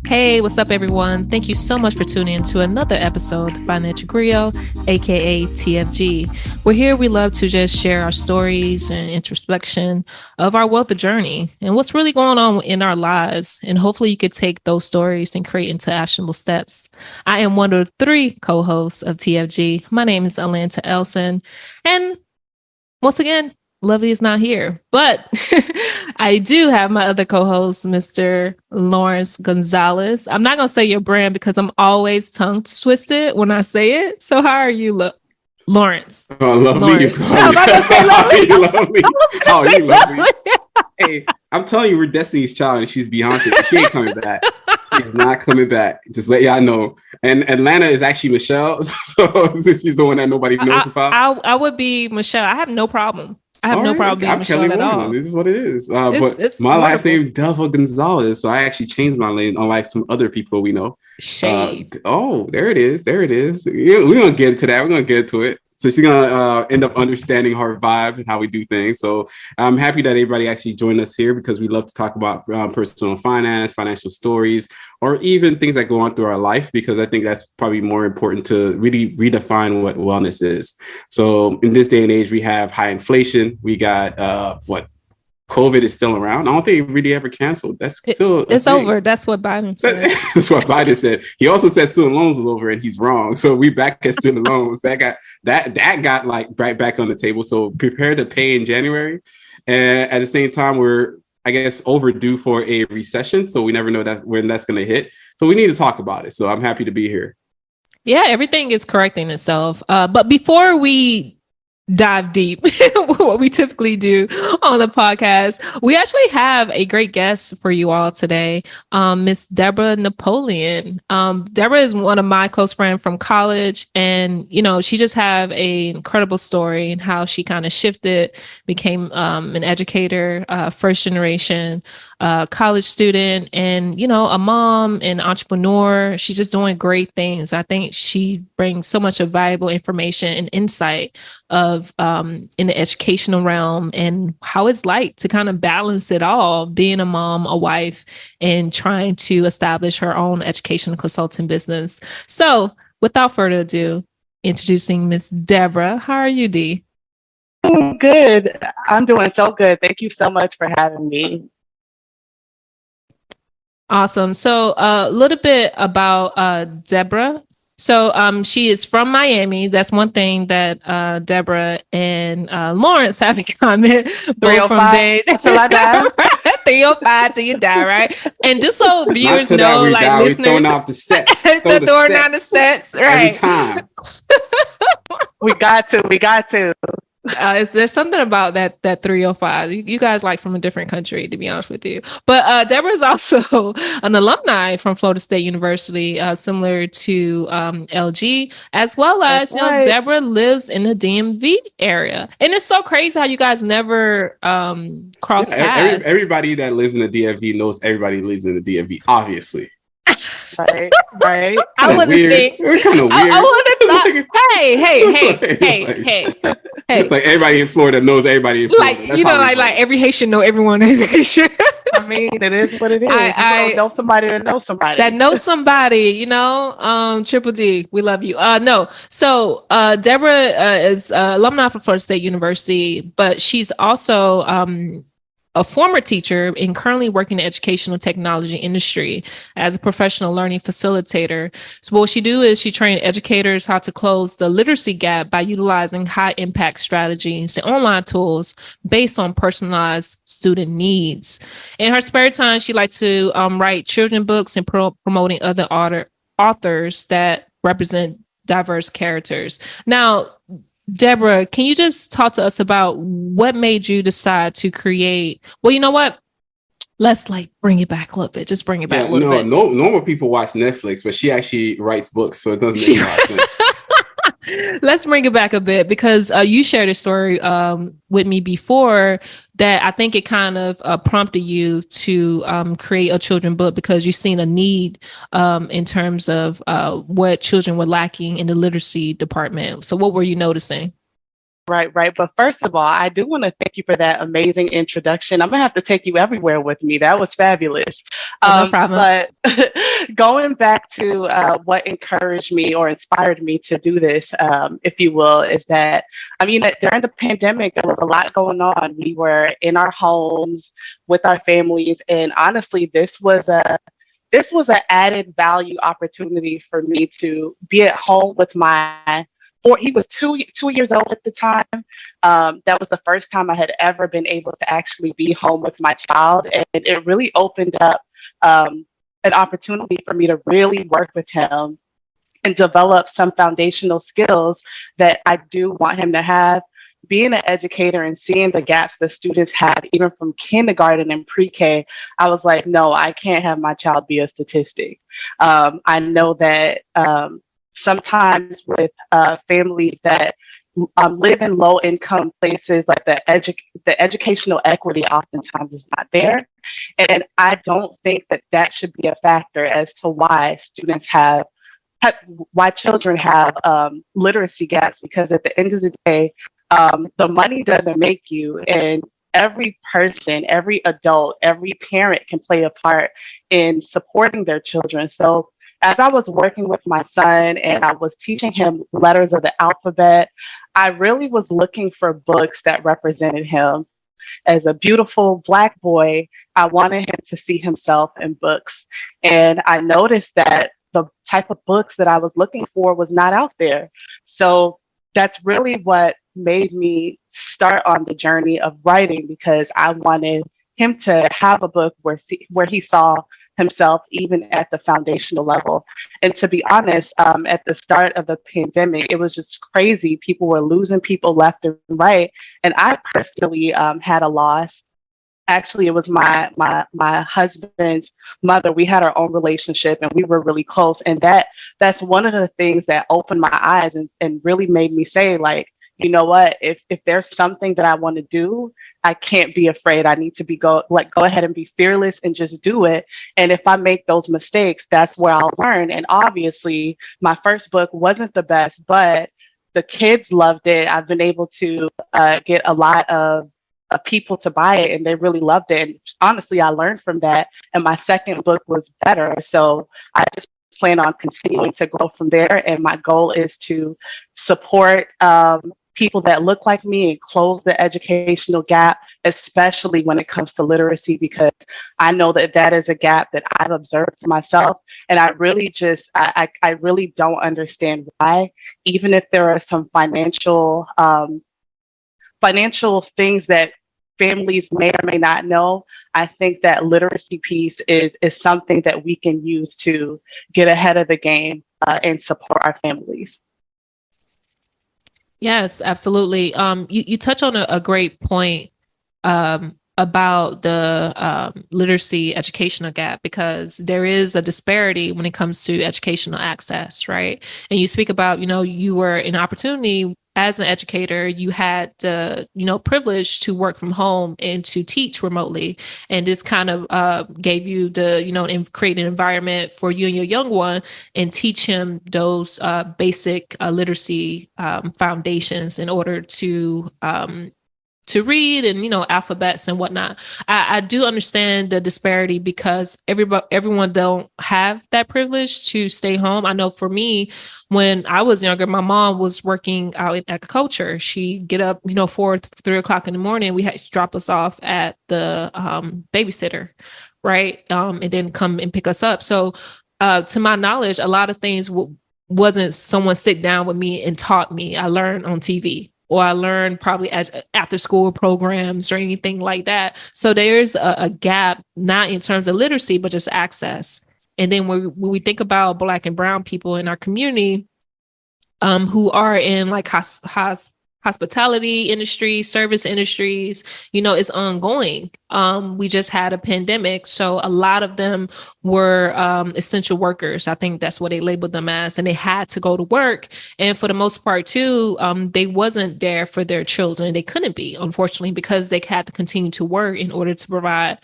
Hey, what's up, everyone? Thank you so much for tuning in to another episode of Financial Griot, aka TFG. We love to just share our stories and introspection of our wealth journey and what's really going on in our lives. And hopefully you could take those stories and create into actionable steps. I am one of the 3 co-hosts of TFG. My name is Alainta, Alcin. And once again, Lovely is not here, but I do have my other co-host, Mr. Lawrence Gonzalez. I'm not going to say your brand because I'm always tongue twisted when I say it. So how are you, Lawrence? Oh, lovely. I'm not going to say lovely. You lovely. Hey, I'm telling you, we're Destiny's Child and she's Beyonce. She ain't coming back. She's not coming back. Just let y'all know. And Atlanta is actually Michelle. So she's the one that nobody knows about. I would be Michelle. I have no problem. I have no problem being Michelle at all. This is what it is. But my last name Delva-Gonzalez, so I actually changed my name, unlike some other people we know. Shade. There it is. We're gonna get into that. We're gonna get into it. So she's gonna end up understanding her vibe and how we do things. So I'm happy that everybody actually joined us here because we love to talk about personal finance, financial stories, or even things that go on through our life, because I think that's probably more important to really redefine what wellness is. So in this day and age, we have high inflation. We got COVID is still around. I don't think it really ever canceled. It's over. That's what Biden said. That's what Biden said. He also said student loans was over, and he's wrong. So we back at student loans. That got like right back on the table. So prepare to pay in January, and at the same time, we're, I guess, overdue for a recession. So we never know when that's going to hit. So we need to talk about it. So I'm happy to be here. Yeah, everything is correcting itself. But before we dive deep, what we typically do on the podcast, we actually have a great guest for you all today, Miss Deborah Napoleon. Deborah is one of my close friends from college, and she just have an incredible story and how she kind of shifted, became an educator, first generation college student, and a mom and entrepreneur. She's just doing great things. I think she brings so much of valuable information and insight of in the educational realm and how it's like to kind of balance it all, being a mom, a wife, and trying to establish her own educational consulting business. So without further ado, introducing Miss Deborah. How are you, Dee? Good. I'm doing so good. Thank you so much for having me. Awesome. So a little bit about Deborah. So she is from Miami. That's one thing that Deborah and Lawrence have in common. Both from there. Till I die. 305 till you die, right? And just so viewers know, like die, listeners, throwing off the sets. they're throwing down the sets, right? Every time. We got to. There's something about that 305. You guys like from a different country, to be honest with you. But Deborah is also an alumni from Florida State University, similar to LG, as well as right. Deborah lives in the DMV area, and it's so crazy how you guys never cross paths. Everybody that lives in the DMV knows everybody lives in the DMV, obviously. Right. I wouldn't think. We're kind of weird. I wouldn't thought. Hey. Like everybody in Florida knows everybody in Florida. Like every Haitian know everyone is Haitian. I mean, it is what it is. I know somebody that knows somebody. That knows somebody, Triple D, we love you. No. So Deborah is alumni from Florida State University, but she's also a former teacher and currently working in the educational technology industry as a professional learning facilitator. So what she do is she trains educators how to close the literacy gap by utilizing high impact strategies and online tools based on personalized student needs. In her spare time, she likes to write children books and promoting other authors that represent diverse characters. Now, Deborah, can you just talk to us about what made you decide to create? Well, you know what? Let's bring it back a little bit. Just bring it back a little bit. No, normal people watch Netflix, but she actually writes books, so it doesn't make a lot of sense. Let's bring it back a bit because you shared a story with me before that I think it kind of prompted you to create a children book because you've seen a need in terms of what children were lacking in the literacy department. So what were you noticing? Right. But first of all, I do want to thank you for that amazing introduction. I'm gonna have to take you everywhere with me. That was fabulous. No problem. But going back to what encouraged me or inspired me to do this, if you will, is that I mean, that during the pandemic, there was a lot going on. We were in our homes with our families, and honestly, this was an added value opportunity for me to be at home with my, or he was 2 years old at the time. That was the first time I had ever been able to actually be home with my child. And it really opened up an opportunity for me to really work with him and develop some foundational skills that I do want him to have. Being an educator and seeing the gaps that students have, even from kindergarten and pre-K, I was like, no, I can't have my child be a statistic. I know that sometimes with families that live in low-income places, like the educational equity oftentimes is not there, and I don't think that that should be a factor as to why why children have literacy gaps, because at the end of the day, the money doesn't make you. And every person, every adult, every parent can play a part in supporting their children. So as I was working with my son and I was teaching him letters of the alphabet, I really was looking for books that represented him. As a beautiful Black boy, I wanted him to see himself in books. And I noticed that the type of books that I was looking for was not out there. So that's really what made me start on the journey of writing, because I wanted him to have a book where he saw himself even at the foundational level. And to be honest, at the start of the pandemic, it was just crazy. People were losing people left and right. And I personally had a loss. Actually, it was my husband's mother. We had our own relationship and we were really close. And that's one of the things that opened my eyes and really made me say, like, you know what, if there's something that I want to do, I can't be afraid. I need to go ahead and be fearless and just do it. And if I make those mistakes, that's where I'll learn. And obviously, my first book wasn't the best, but the kids loved it. I've been able to get a lot of people to buy it, and they really loved it. And honestly, I learned from that. And my second book was better. So I just plan on continuing to grow from there. And my goal is to support people that look like me and close the educational gap, especially when it comes to literacy, because I know that that is a gap that I've observed for myself. And I really I really don't understand why, even if there are some financial things that families may or may not know, I think that literacy piece is something that we can use to get ahead of the game and support our families. Yes, absolutely. You touch on a great point about the literacy educational gap, because there is a disparity when it comes to educational access, right? And you speak about, you were an opportunity as an educator, you had the, privilege to work from home and to teach remotely. And this kind of gave you the, and create an environment for you and your young one and teach him those basic literacy foundations in order to read and, alphabets and whatnot. I do understand the disparity because everyone don't have that privilege to stay home. I know for me, when I was younger, my mom was working out in agriculture. She'd get up, 3 o'clock in the morning. We had to drop us off at the babysitter, right? And then come and pick us up. So to my knowledge, a lot of things wasn't someone sit down with me and taught me. I learned on TV. Or I learned probably after school programs or anything like that. So there's a gap, not in terms of literacy, but just access. And then when we think about Black and Brown people in our community who are in like hospitality industry, service industries, it's ongoing. We just had a pandemic. So a lot of them were essential workers. I think that's what they labeled them as. And they had to go to work. And for the most part, too, they wasn't there for their children. They couldn't be, unfortunately, because they had to continue to work in order to provide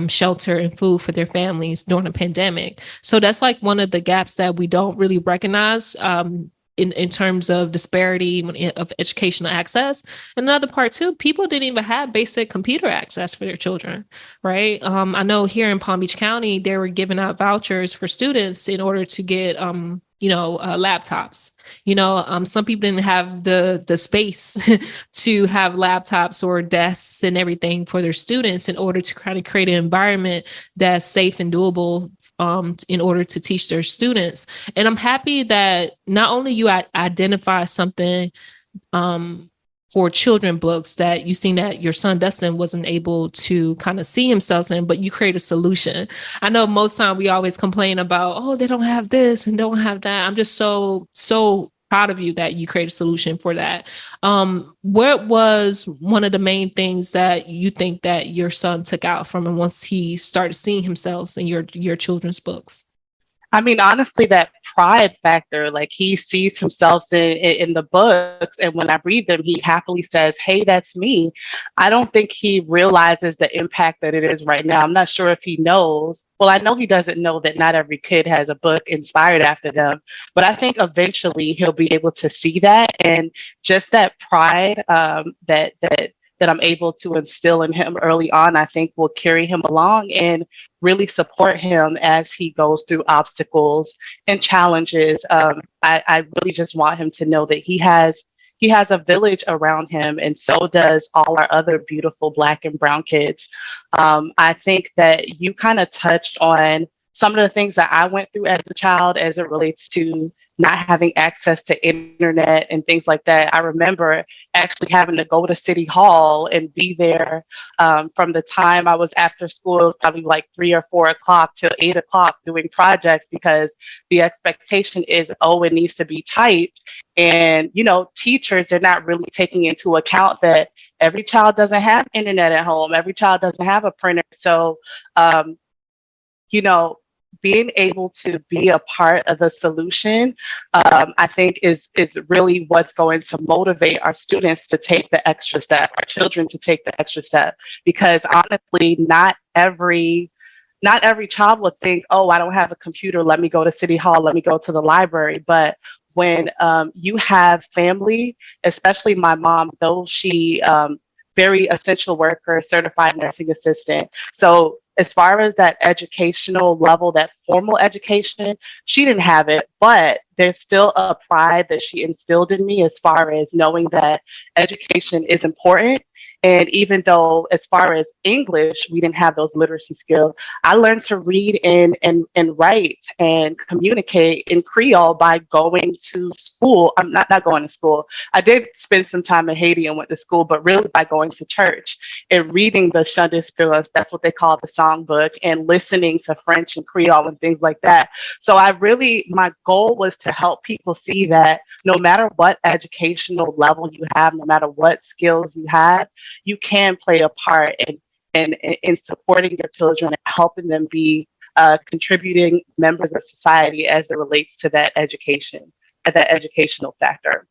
shelter and food for their families during the pandemic. So that's like one of the gaps that we don't really recognize in terms of disparity of educational access. Another part too, people didn't even have basic computer access for their children, right? I know here in Palm Beach County, they were giving out vouchers for students in order to get laptops. Some people didn't have the space to have laptops or desks and everything for their students in order to kind of create an environment that's safe and doable in order to teach their students. And I'm happy that not only you identify something for children books that you seen that your son Dustin wasn't able to kind of see himself in, but you create a solution. I know most time we always complain about, oh, they don't have this and don't have that. I'm just so proud of you that you create a solution for that. What was one of the main things that you think that your son took out from him once he started seeing himself in your children's books? I mean, honestly, that pride factor, like he sees himself in the books, and when I read them, he happily says, "Hey, that's me." I don't think he realizes the impact that it is right now. I'm not sure if he knows. Well, I know he doesn't know that not every kid has a book inspired after them, but I think eventually he'll be able to see that, and just that pride that I'm able to instill in him early on, I think will carry him along and really support him as he goes through obstacles and challenges. I really just want him to know that he has a village around him, and so does all our other beautiful Black and brown kids. I think that you kind of touched on some of the things that I went through as a child as it relates to not having access to internet and things like that. I remember actually having to go to City Hall and be there from the time I was after school, probably like 3 or 4 o'clock till 8 o'clock doing projects, because the expectation is, oh, it needs to be typed. And, teachers are not really taking into account that every child doesn't have internet at home. Every child doesn't have a printer. So, being able to be a part of the solution, I think is really what's going to motivate our students to take the extra step, our children to take the extra step. Because honestly, not every child would think, oh, I don't have a computer, let me go to City Hall, let me go to the library. But when you have family, especially my mom, though she very essential worker, certified nursing assistant. So as far as that educational level, that formal education, she didn't have it, but there's still a pride that she instilled in me as far as knowing that education is important. And even though as far as English, we didn't have those literacy skills, I learned to read and write and communicate in Creole by going to school. I'm not going to school. I did spend some time in Haiti and went to school, but really by going to church and reading the Chant d'Espérance, that's what they call the songbook, and listening to French and Creole and things like that. So my goal was to help people see that no matter what educational level you have, no matter what skills you have, you can play a part in supporting your children and helping them be contributing members of society as it relates to that education, that educational factor.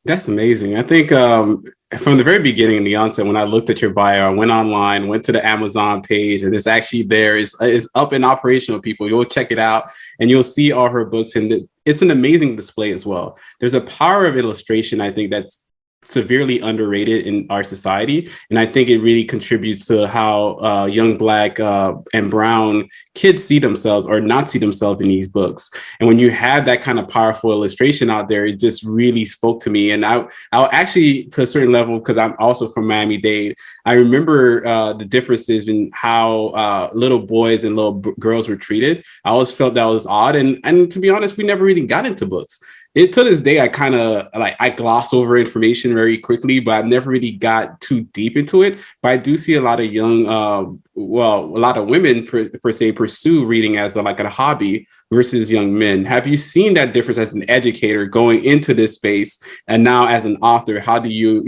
That's amazing. I think from the very beginning, in the onset, when I looked at your bio, I went online, went to the Amazon page, and it's actually there. It's up and operational, people. You'll check it out, and you'll see all her books, and it's an amazing display as well. There's a power of illustration, I think, that's severely underrated in our society. And I think it really contributes to how young Black and brown kids see themselves or not see themselves in these books. And when you have that kind of powerful illustration out there, it just really spoke to me. And I'll actually, to a certain level, because I'm also from Miami-Dade, I remember the differences in how little boys and little girls were treated. I always felt that was odd. And to be honest, we never really got into books. To this day, I gloss over information very quickly, but I've never really got too deep into it. But I do see a lot of young, a lot of women per se pursue reading as a hobby versus young men. Have you seen that difference as an educator going into this space, and now as an author? How do you,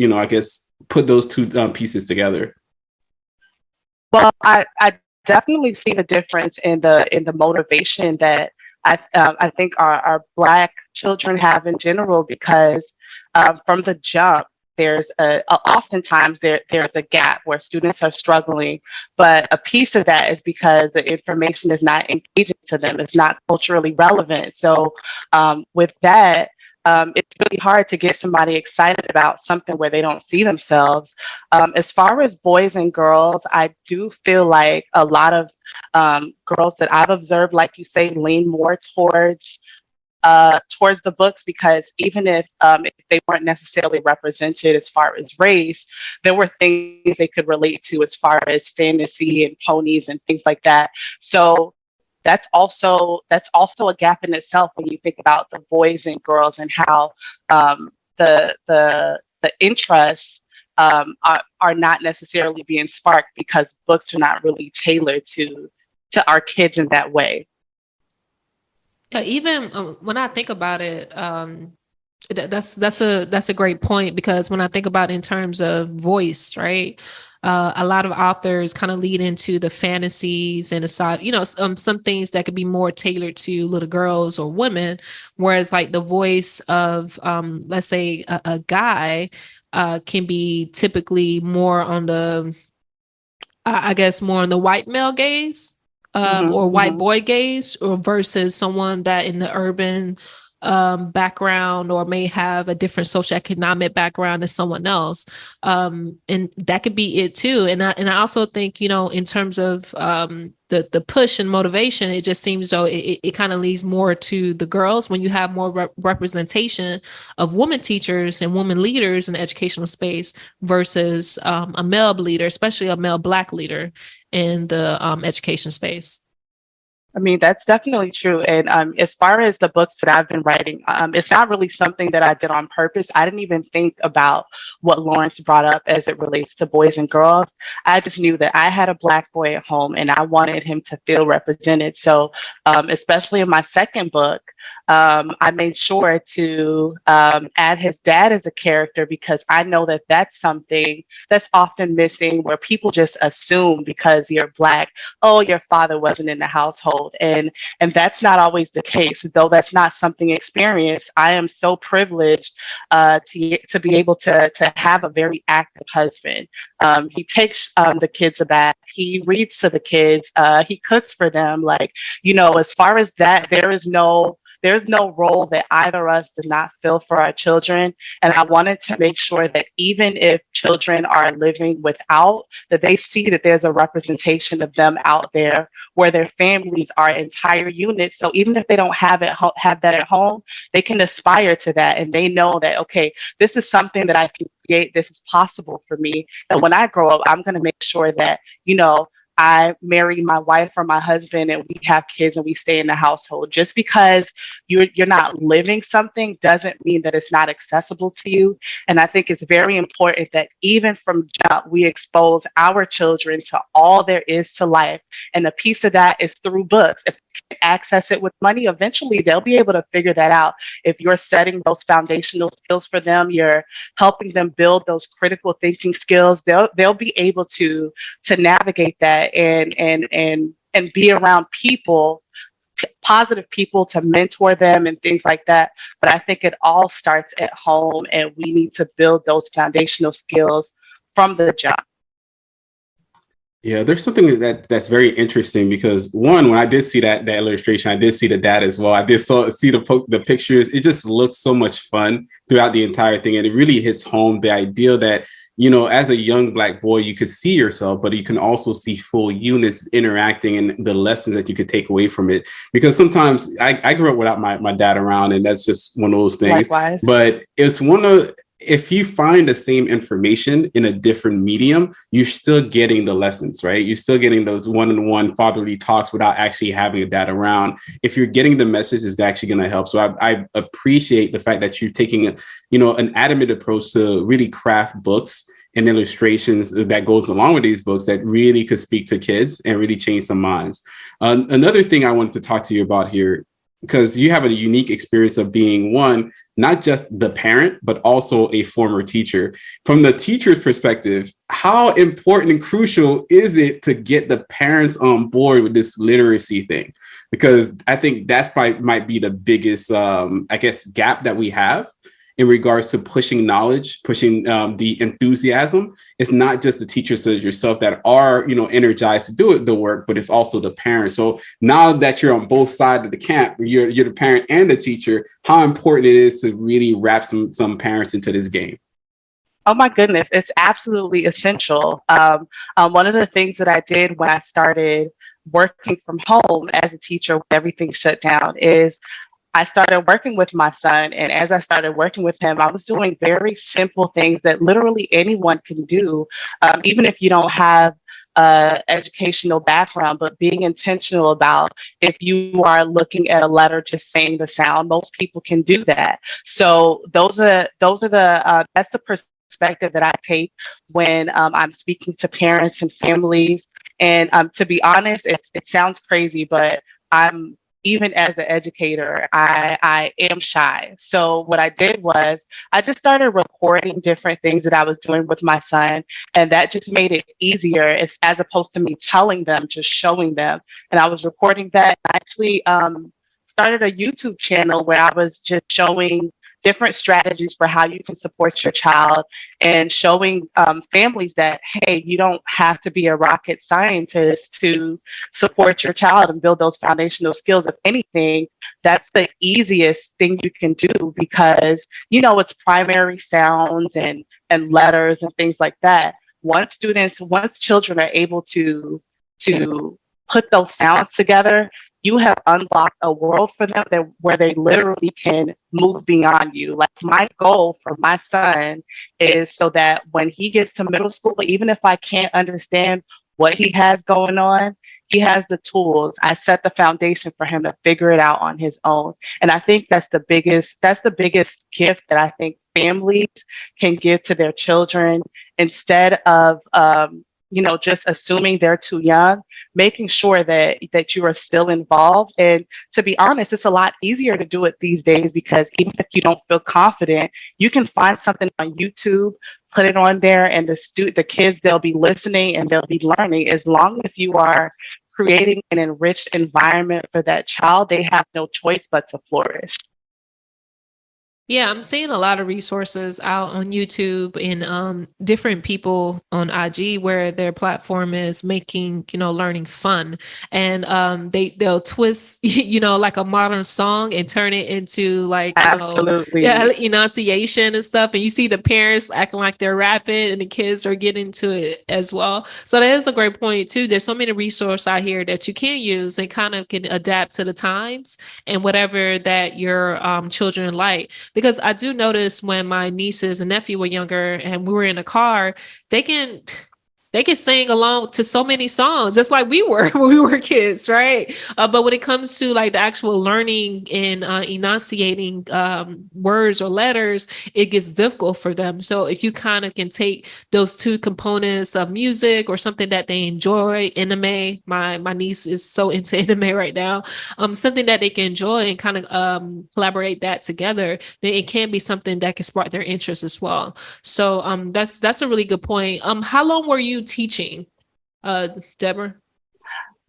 put those two pieces together? Well, I definitely see the difference in the motivation that I think our Black children have in general, because from the jump, oftentimes there's a gap where students are struggling, but a piece of that is because the information is not engaging to them. It's not culturally relevant. So with that, it's really hard to get somebody excited about something where they don't see themselves. As far as boys and girls, I do feel like a lot of girls that I've observed, like you say, lean more towards the books, because even if they weren't necessarily represented as far as race, there were things they could relate to as far as fantasy and ponies and things like that. So that's also a gap in itself when you think about the boys and girls and how the interests are not necessarily being sparked because books are not really tailored to our kids in that way. Yeah, even when I think about it, that's a great point, because when I think about in terms of voice, right? A lot of authors kind of lead into the fantasies and aside, some things that could be more tailored to little girls or women, whereas like the voice of, let's say, a guy can be typically more on the, I guess, more on the white male gaze, or white boy gaze, or versus someone that in the urban background or may have a different socioeconomic background as someone else. And that could be it too. And I also think, in terms of the push and motivation, it just seems though it kind of leads more to the girls when you have more representation of women teachers and women leaders in the educational space versus a male leader, especially a male Black leader in the education space. I mean, that's definitely true. And as far as the books that I've been writing, it's not really something that I did on purpose. I didn't even think about what Lawrence brought up as it relates to boys and girls. I just knew that I had a Black boy at home and I wanted him to feel represented. So especially in my second book, I made sure to add his dad as a character, because I know that that's something that's often missing, where people just assume because you're Black, oh, your father wasn't in the household. And that's not always the case, though that's not something experienced. I am so privileged to be able to have a very active husband. He takes the kids a bath. He reads to the kids. He cooks for them. Like, as far as that, there's no role that either of us does not fill for our children. And I wanted to make sure that even if children are living without, that they see that there's a representation of them out there where their families are entire units. So even if they don't have that at home, they can aspire to that. And they know that, okay, this is something that I can create. This is possible for me. And when I grow up, I'm going to make sure that, I marry my wife or my husband and we have kids and we stay in the household. Just because you're not living something doesn't mean that it's not accessible to you. And I think it's very important that even from jump, we expose our children to all there is to life. And a piece of that is through books. If you can access it with money, eventually they'll be able to figure that out. If you're setting those foundational skills for them, you're helping them build those critical thinking skills, they'll be able to navigate that and be around people, positive people, to mentor them and things like that. But I think it all starts at home, and we need to build those foundational skills from the jump. Yeah, there's something that's very interesting, because one, when I did see that illustration, I did see the dad as well. I did see the pictures. It just looks so much fun throughout the entire thing, and it really hits home the idea that, as a young Black boy, you could see yourself, but you can also see full units interacting and the lessons that you could take away from it. Because sometimes I grew up without my dad around, and that's just one of those things. Likewise. But it's if you find the same information in a different medium, you're still getting the lessons, right? You're still getting those one-on-one fatherly talks without actually having a dad around. If you're getting the message, it's actually going to help. So I appreciate the fact that you're taking an adamant approach to really craft books and illustrations that goes along with these books that really could speak to kids and really change some minds. Another thing I wanted to talk to you about here, because you have a unique experience of being not just the parent, but also a former teacher. From the teacher's perspective, how important and crucial is it to get the parents on board with this literacy thing? Because I think that might be the biggest, gap that we have. in regards to pushing knowledge, pushing the enthusiasm. It's not just the teachers such as yourself that are, energized to do the work, but it's also the parents. So now that you're on both sides of the camp, you're the parent and the teacher, how important it is to really wrap some parents into this game. Oh my goodness, it's absolutely essential. One of the things that I did when I started working from home as a teacher, when everything shut down, is I started working with my son. And as I started working with him, I was doing very simple things that literally anyone can do, even if you don't have educational background, but being intentional about if you are looking at a letter, just saying the sound, most people can do that. So those are the that's the perspective that I take when I'm speaking to parents and families. And to be honest, it sounds crazy, but I'm even as an educator, I am shy. So what I did was I just started recording different things that I was doing with my son. And that just made it easier as opposed to me telling them, just showing them. And I was recording that. I actually started a YouTube channel where I was just showing different strategies for how you can support your child and showing families that, hey, you don't have to be a rocket scientist to support your child and build those foundational skills. If anything, that's the easiest thing you can do because, it's primary sounds and letters and things like that. Once children are able to put those sounds together, you have unlocked a world for them where they literally can move beyond you. Like my goal for my son is so that when he gets to middle school, even if I can't understand what he has going on, he has the tools. I set the foundation for him to figure it out on his own. And I think that's the biggest gift that I think families can give to their children instead of just assuming they're too young, making sure that you are still involved. And to be honest, it's a lot easier to do it these days because even if you don't feel confident, you can find something on YouTube, put it on there, and the kids, they'll be listening and they'll be learning. As long as you are creating an enriched environment for that child, they have no choice but to flourish. Yeah, I'm seeing a lot of resources out on YouTube and different people on IG where their platform is making, learning fun. And they'll twist, like a modern song and turn it into like, Absolutely. enunciation and stuff. And you see the parents acting like they're rapping and the kids are getting to it as well. So that is a great point too. There's so many resources out here that you can use and kind of can adapt to the times and whatever that your children like. Because I do notice when my nieces and nephew were younger and we were in a car, they can sing along to so many songs, just like we were when we were kids, right? But when it comes to like the actual learning and enunciating words or letters, it gets difficult for them. So if you kind of can take those two components of music or something that they enjoy, anime, my niece is so into anime right now, something that they can enjoy and kind of collaborate that together, then it can be something that can spark their interest as well. So that's a really good point. How long were you teaching, Deborah?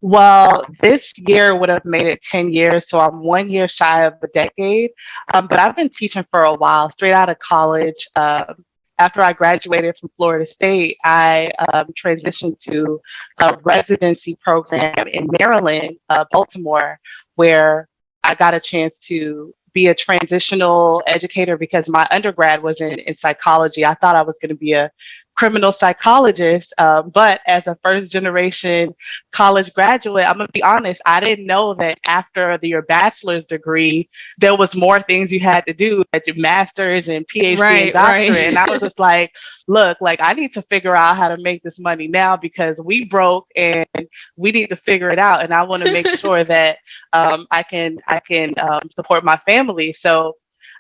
Well, this year would have made it 10 years, so I'm 1 year shy of a decade. But I've been teaching for a while, straight out of college. After I graduated from Florida State, I transitioned to a residency program in Maryland, Baltimore, where I got a chance to be a transitional educator because my undergrad was in psychology. I thought I was going to be a criminal psychologist, but as a first generation college graduate, I'm gonna be honest, I didn't know that after your bachelor's degree, there was more things you had to do at your master's and PhD and doctorate. Right. And I was just like, look, like I need to figure out how to make this money now because we broke and we need to figure it out. And I want to make sure that I can support my family. So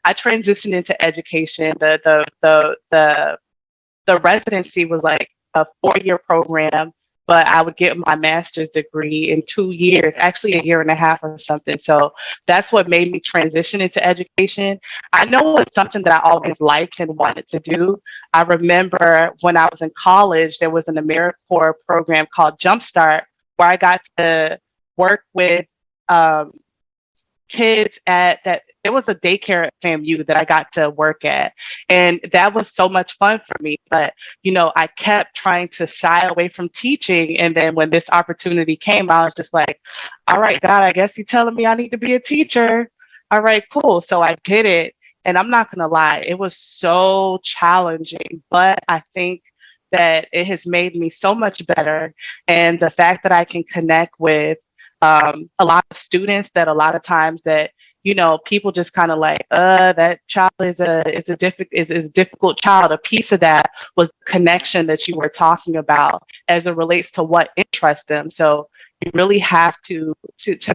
I transitioned into education. The residency was like a 4-year program, but I would get my master's degree in 2 years, actually a year and a half or something. So that's what made me transition into education. I know it's something that I always liked and wanted to do. I remember when I was in college, there was an AmeriCorps program called Jumpstart where I got to work with kids at that. There was a daycare at FAMU that I got to work at, and that was so much fun for me. But, I kept trying to shy away from teaching. And then when this opportunity came, I was just like, all right, God, I guess you're telling me I need to be a teacher. All right, cool. So I did it. And I'm not going to lie, it was so challenging, but I think that it has made me so much better. And the fact that I can connect with a lot of students that a lot of times that, people just kind of like, that child is a difficult child. A piece of that was the connection that you were talking about as it relates to what interests them. So you really have to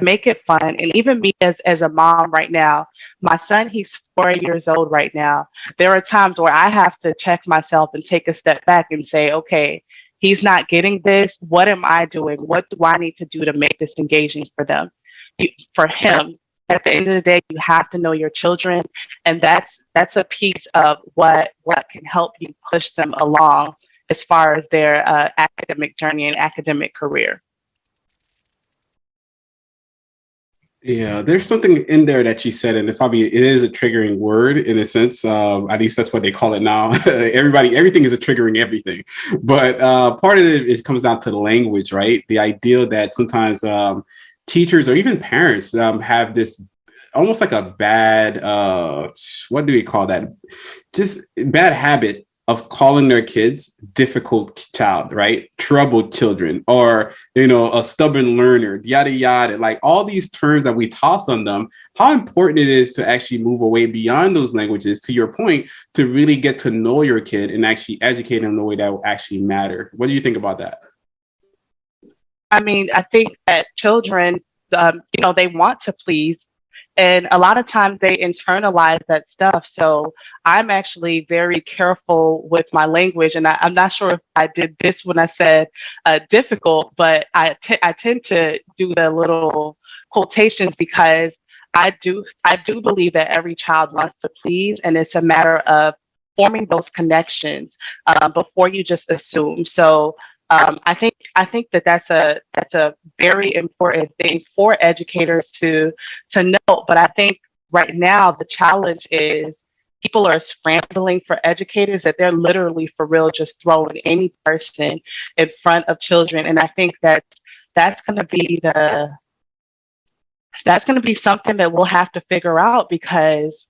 make it fun. And even me as a mom right now, my son, he's 4 years old right now. There are times where I have to check myself and take a step back and say, okay, he's not getting this. What am I doing? What do I need to do to make this engaging for them? For him, at the end of the day, you have to know your children. And that's a piece of what can help you push them along as far as their academic journey and academic career. Yeah, there's something in there that you said, and it is a triggering word in a sense. At least that's what they call it now. Everything is a triggering everything. But part of it comes down to the language, right? The idea that sometimes teachers or even parents have this almost like a bad, what do we call that? Just bad habit of calling their kids difficult child, right? Troubled children, or, a stubborn learner, yada, yada, like all these terms that we toss on them. How important it is to actually move away beyond those languages, to your point, to really get to know your kid and actually educate them in a way that will actually matter. What do you think about that? I mean, I think that children, they want to please. And a lot of times they internalize that stuff. So I'm actually very careful with my language. And I'm not sure if I did this when I said difficult, but I tend to do the little quotations because I do believe that every child wants to please. And it's a matter of forming those connections before you just assume. So I think that's a very important thing for educators to know. But I think right now the challenge is people are scrambling for educators that they're literally for real just throwing any person in front of children. And I think that's going to be something that we'll have to figure out, because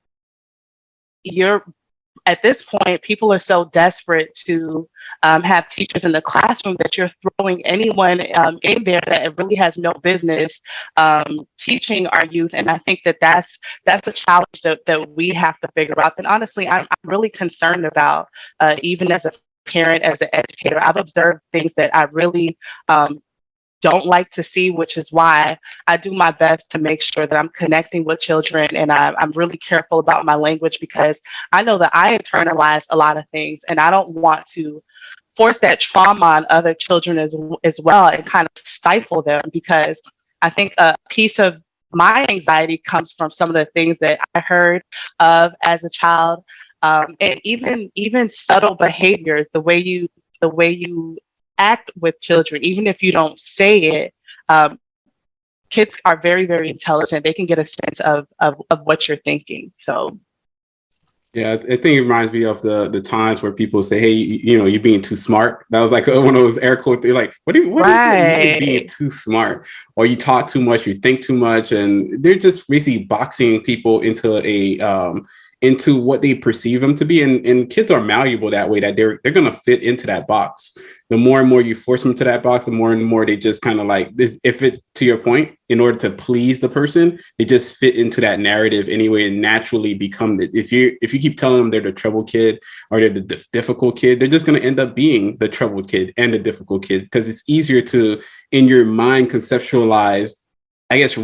at this point, people are so desperate to have teachers in the classroom that you're throwing anyone in there that really has no business teaching our youth. And I think that's a challenge that we have to figure out. And honestly, I'm really concerned about, even as a parent, as an educator. I've observed things that I really don't like to see, which is why I do my best to make sure that I'm connecting with children, and I'm really careful about my language, because I know that I internalize a lot of things, and I don't want to force that trauma on other children as well and kind of stifle them, because I think a piece of my anxiety comes from some of the things that I heard of as a child, and even subtle behaviors, the way you act with children, even if you don't say it. Kids are very, very intelligent. They can get a sense of what you're thinking. So, yeah, I think it reminds me of the times where people say, "Hey, you're being too smart." That was like one of those air quotes. They're like, "What do you mean being too smart?" Or you talk too much, you think too much, and they're just basically boxing people into what they perceive them to be. And kids are malleable that way, that they're going to fit into that box. The more and more you force them to that box, the more and more they just kind of like this. If it's, to your point, in order to please the person, they just fit into that narrative anyway and naturally become the, if you keep telling them they're the troubled kid or they're the difficult kid, they're just going to end up being the troubled kid and the difficult kid, because it's easier to, in your mind, conceptualize, I guess,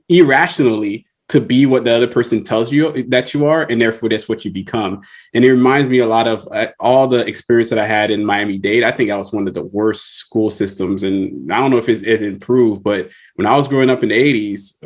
irrationally, to be what the other person tells you that you are, and therefore that's what you become. And it reminds me a lot of all the experience that I had in Miami-Dade. I think that was one of the worst school systems, and I don't know if it improved, but when I was growing up in the 80s,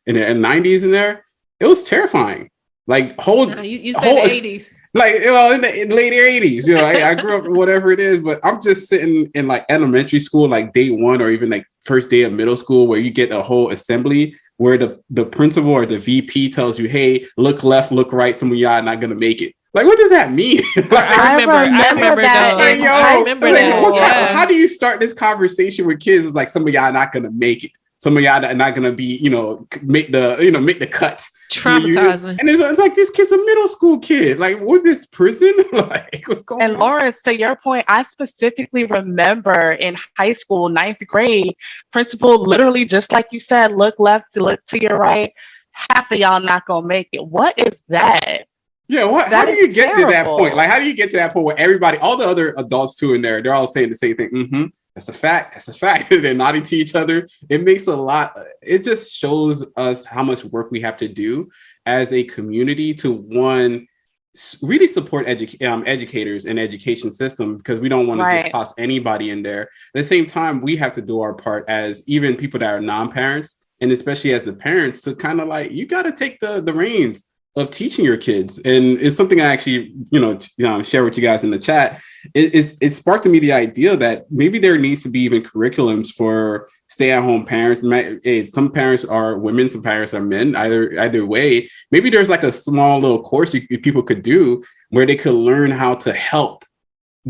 in the 90s in there, it was terrifying. Like you said the 80s. Like, well, in the late 80s, you know, I grew up whatever it is, but I'm just sitting in like elementary school, like day one or even like first day of middle school, where you get a whole assembly where the principal or the VP tells you, hey, look left, look right, some of y'all are not going to make it. Like, what does that mean? I remember that. Those. In I remember that. How do you start this conversation with kids? It's like, some of y'all are not going to make it. Some of y'all are not going to be, you know, make the cut. Traumatizing. And it's like, this kid's a middle school kid. Like, what's this, prison? Like, what's going on? And Lawrence, to your point, I specifically remember in high school, ninth grade, principal literally, just like you said, look left, look to your right. Half of y'all not gonna make it. What is that? Yeah, how do you get to that point? Like, how do you get to that point where everybody, all the other adults too in there, they're all saying the same thing? Mm-hmm. That's a fact. That's a fact. They're nodding to each other. It makes a lot. It just shows us how much work we have to do as a community to, one, really support educators and education system, because we don't want to just toss anybody in there. At the same time, we have to do our part as even people that are non-parents, and especially as the parents, to kind of like, you got to take the reins of teaching your kids. And it's something I actually, share with you guys in the chat. It sparked in me the idea that maybe there needs to be even curriculums for stay-at-home parents. Some parents are women, some parents are men. Either way, maybe there's like a small little course people could do where they could learn how to help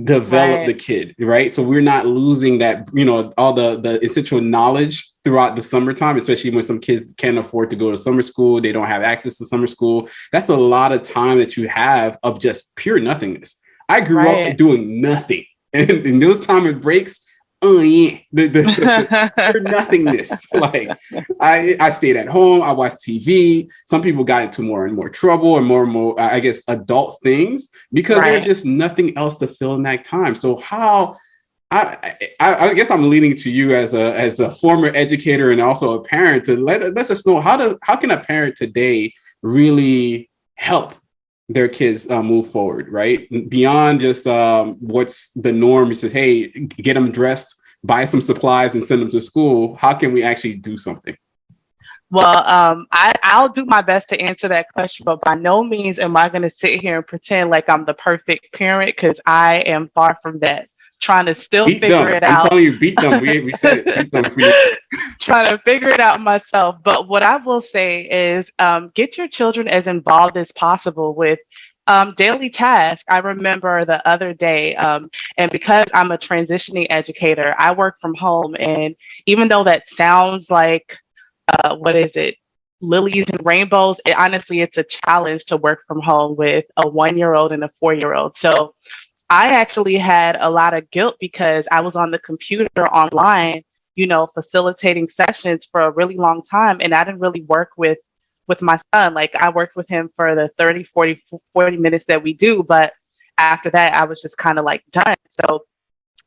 develop the kid, right? So we're not losing that, all the essential knowledge throughout the summertime, especially when some kids can't afford to go to summer school. They don't have access to summer school. That's a lot of time that you have of just pure nothingness. I grew up doing nothing. And in those time it breaks, the pure nothingness. Like, I stayed at home, I watched TV. Some people got into more and more trouble and more, I guess, adult things, because there's just nothing else to fill in that time. So how, I guess I'm leaning to you as a former educator and also a parent to let us know, how can a parent today really help their kids move forward, right? Beyond just what's the norm. It says, hey, get them dressed, buy some supplies and send them to school. How can we actually do something? Well, I'll do my best to answer that question, but by no means am I going to sit here and pretend like I'm the perfect parent, because I am far from that. Trying to still figure it out. I'm telling you, beat them. We said it. Beat them for you. Trying to figure it out myself. But what I will say is, get your children as involved as possible with daily tasks. I remember the other day, and because I'm a transitioning educator, I work from home. And even though that sounds like, lilies and rainbows, honestly, it's a challenge to work from home with a 1-year-old and a 4-year-old. So I actually had a lot of guilt because I was on the computer online, facilitating sessions for a really long time. And I didn't really work with my son. Like, I worked with him for the 30, 40 minutes that we do. But after that, I was just kind of like done. So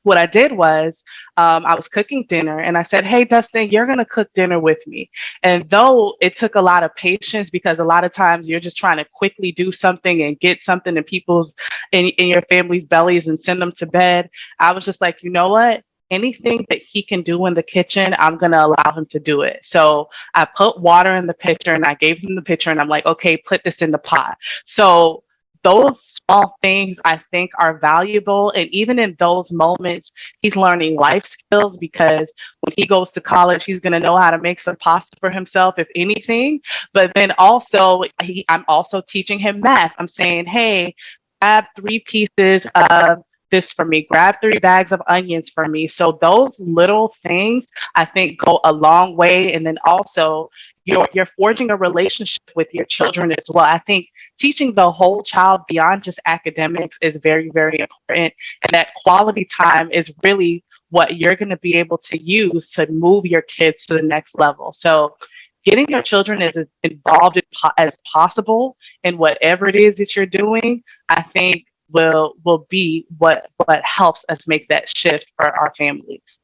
what I did was, I was cooking dinner and I said, hey, Dustin, you're going to cook dinner with me. And though it took a lot of patience, because a lot of times you're just trying to quickly do something and get something in your family's bellies and send them to bed, I was just like, you know what? Anything that he can do in the kitchen, I'm going to allow him to do it. So I put water in the pitcher and I gave him the pitcher and I'm like, okay, put this in the pot. So those small things I think are valuable. And even in those moments, he's learning life skills, because when he goes to college, he's going to know how to make some pasta for himself, if anything. But then also, I'm also teaching him math. I'm saying, hey, grab 3 pieces of this for me, grab 3 bags of onions for me. So those little things, I think, go a long way. And then also, you're forging a relationship with your children as well. I think teaching the whole child beyond just academics is very, very important. And that quality time is really what you're going to be able to use to move your kids to the next level. So getting your children as involved as possible in whatever it is that you're doing, I think will be what helps us make that shift for our families.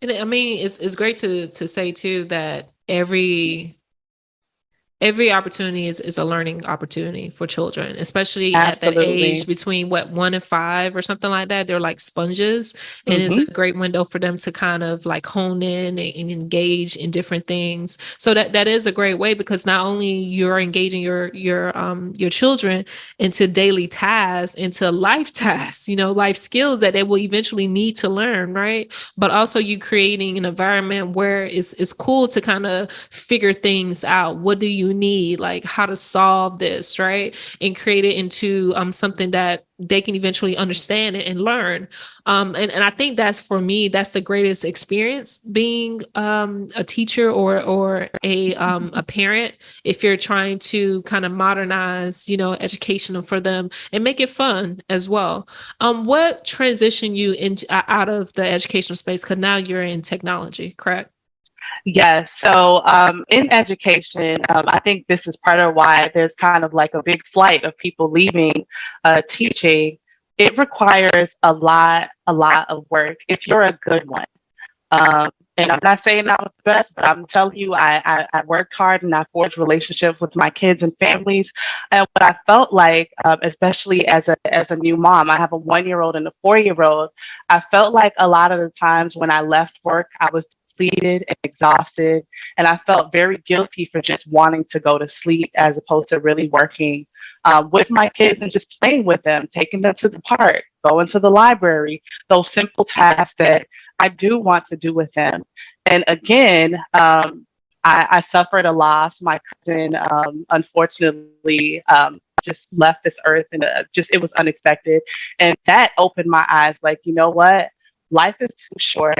And I mean, it's great to say too that every every opportunity is a learning opportunity for children, especially at that Absolutely. age between 1 and 5 or something like that. They're like sponges, and it's Hmm. a great window for them to kind of like hone in and engage in different things. So that is a great way, because not only you're engaging your children into daily tasks, into life tasks, life skills that they will eventually need to learn, right? But also you creating an environment where it's cool to kind of figure things out. What do you need? Like how to solve this, right? And create it into something that they can eventually understand and learn. And I think that's, for me, that's the greatest experience, being a teacher or a parent, if you're trying to kind of modernize, education for them and make it fun as well. What transitioned you into out of the educational space? Because now you're in technology, correct? Yes. So in education, I think this is part of why there's kind of like a big flight of people leaving teaching. It requires a lot of work if you're a good one. And I'm not saying I was the best, but I'm telling you, I worked hard and I forged relationships with my kids and families. And what I felt like, especially as a new mom, I have a 1-year-old and a 4-year-old. I felt like a lot of the times when I left work, I was depleted and exhausted, and I felt very guilty for just wanting to go to sleep as opposed to really working with my kids and just playing with them, taking them to the park, going to the library, those simple tasks that I do want to do with them. And again, I suffered a loss. My cousin, unfortunately, just left this earth, and it was unexpected. And that opened my eyes. Like, you know what? Life is too short.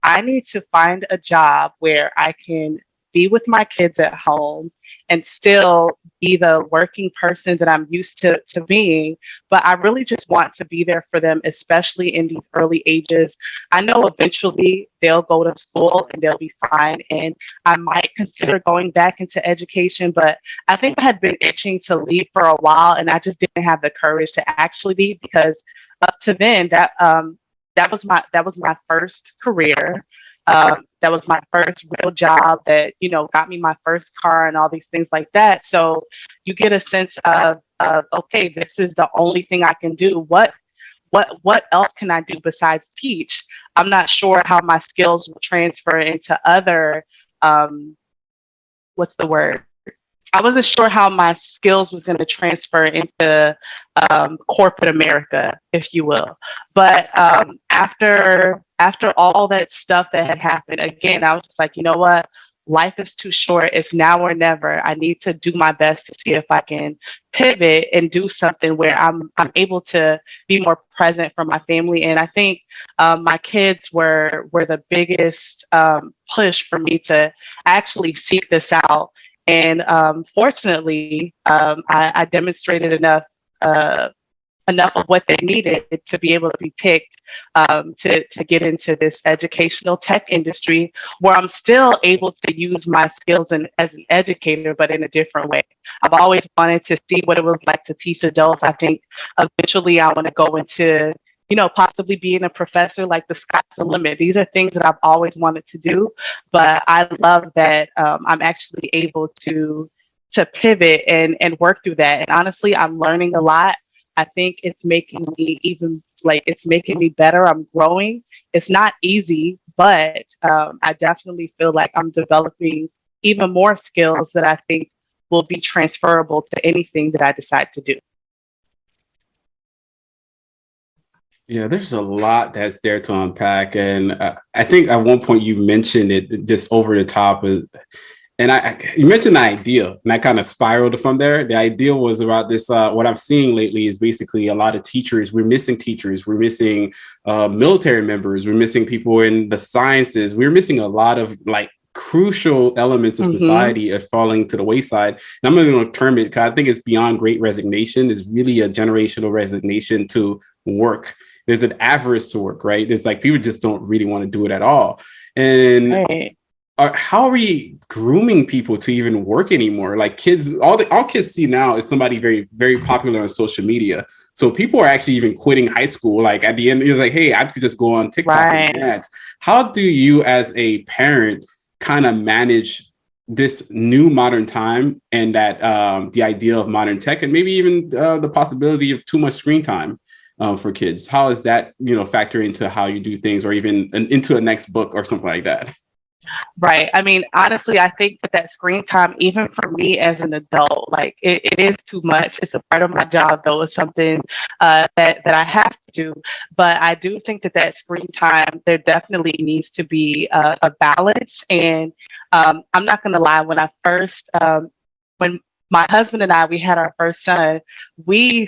I need to find a job where I can be with my kids at home and still be the working person that I'm used to being. But I really just want to be there for them, especially in these early ages. I know eventually they'll go to school and they'll be fine. And I might consider going back into education, but I think I had been itching to leave for a while, and I just didn't have the courage to actually leave, because up to then that was my first career. That was my first real job that, got me my first car and all these things like that. So you get a sense of okay, this is the only thing I can do. What else can I do besides teach? I'm not sure how my skills will transfer into other, what's the word? I wasn't sure how my skills was going to transfer into corporate America, if you will. But after all that stuff that had happened, again, I was just like, you know what? Life is too short. It's now or never. I need to do my best to see if I can pivot and do something where I'm able to be more present for my family. And I think my kids were the biggest push for me to actually seek this out. And fortunately, I demonstrated enough of what they needed to be able to be picked to get into this educational tech industry, where I'm still able to use my skills as an educator, but in a different way. I've always wanted to see what it was like to teach adults. I think eventually I want to go into possibly being a professor. Like, the sky's the limit. These are things that I've always wanted to do, but I love that I'm actually able to pivot and work through that. And honestly, I'm learning a lot. I think it's making me it's making me better. I'm growing. It's not easy, but I definitely feel like I'm developing even more skills that I think will be transferable to anything that I decide to do. Yeah, there's a lot that's there to unpack. And I think at one point you mentioned it just over the top. You mentioned the ideal, and I kind of spiraled from there. The ideal was about this. What I'm seeing lately is basically a lot of teachers. We're missing teachers. We're missing military members. We're missing people in the sciences. We're missing a lot of crucial elements of society are falling to the wayside. And I'm not going to term it, because I think it's beyond great resignation. It's really a generational resignation to work. There's an avarice to work, right? There's people just don't really want to do it at all. And Right. How are we grooming people to even work anymore? Like, kids, all kids see now is somebody very, very popular on social media. So people are actually even quitting high school. Like, at the end, you're like, hey, I could just go on TikTok and dance. How do you, as a parent, kind of manage this new modern time and that the idea of modern tech and maybe even the possibility of too much screen time for kids? How does that, factor into how you do things, or even into a next book or something like that? Right. I mean, honestly, I think that screen time, even for me as an adult, like it is too much. It's a part of my job, though. It's something that I have to do. But I do think that screen time, there definitely needs to be a balance. And I'm not going to lie, when my husband and I, we had our first son, we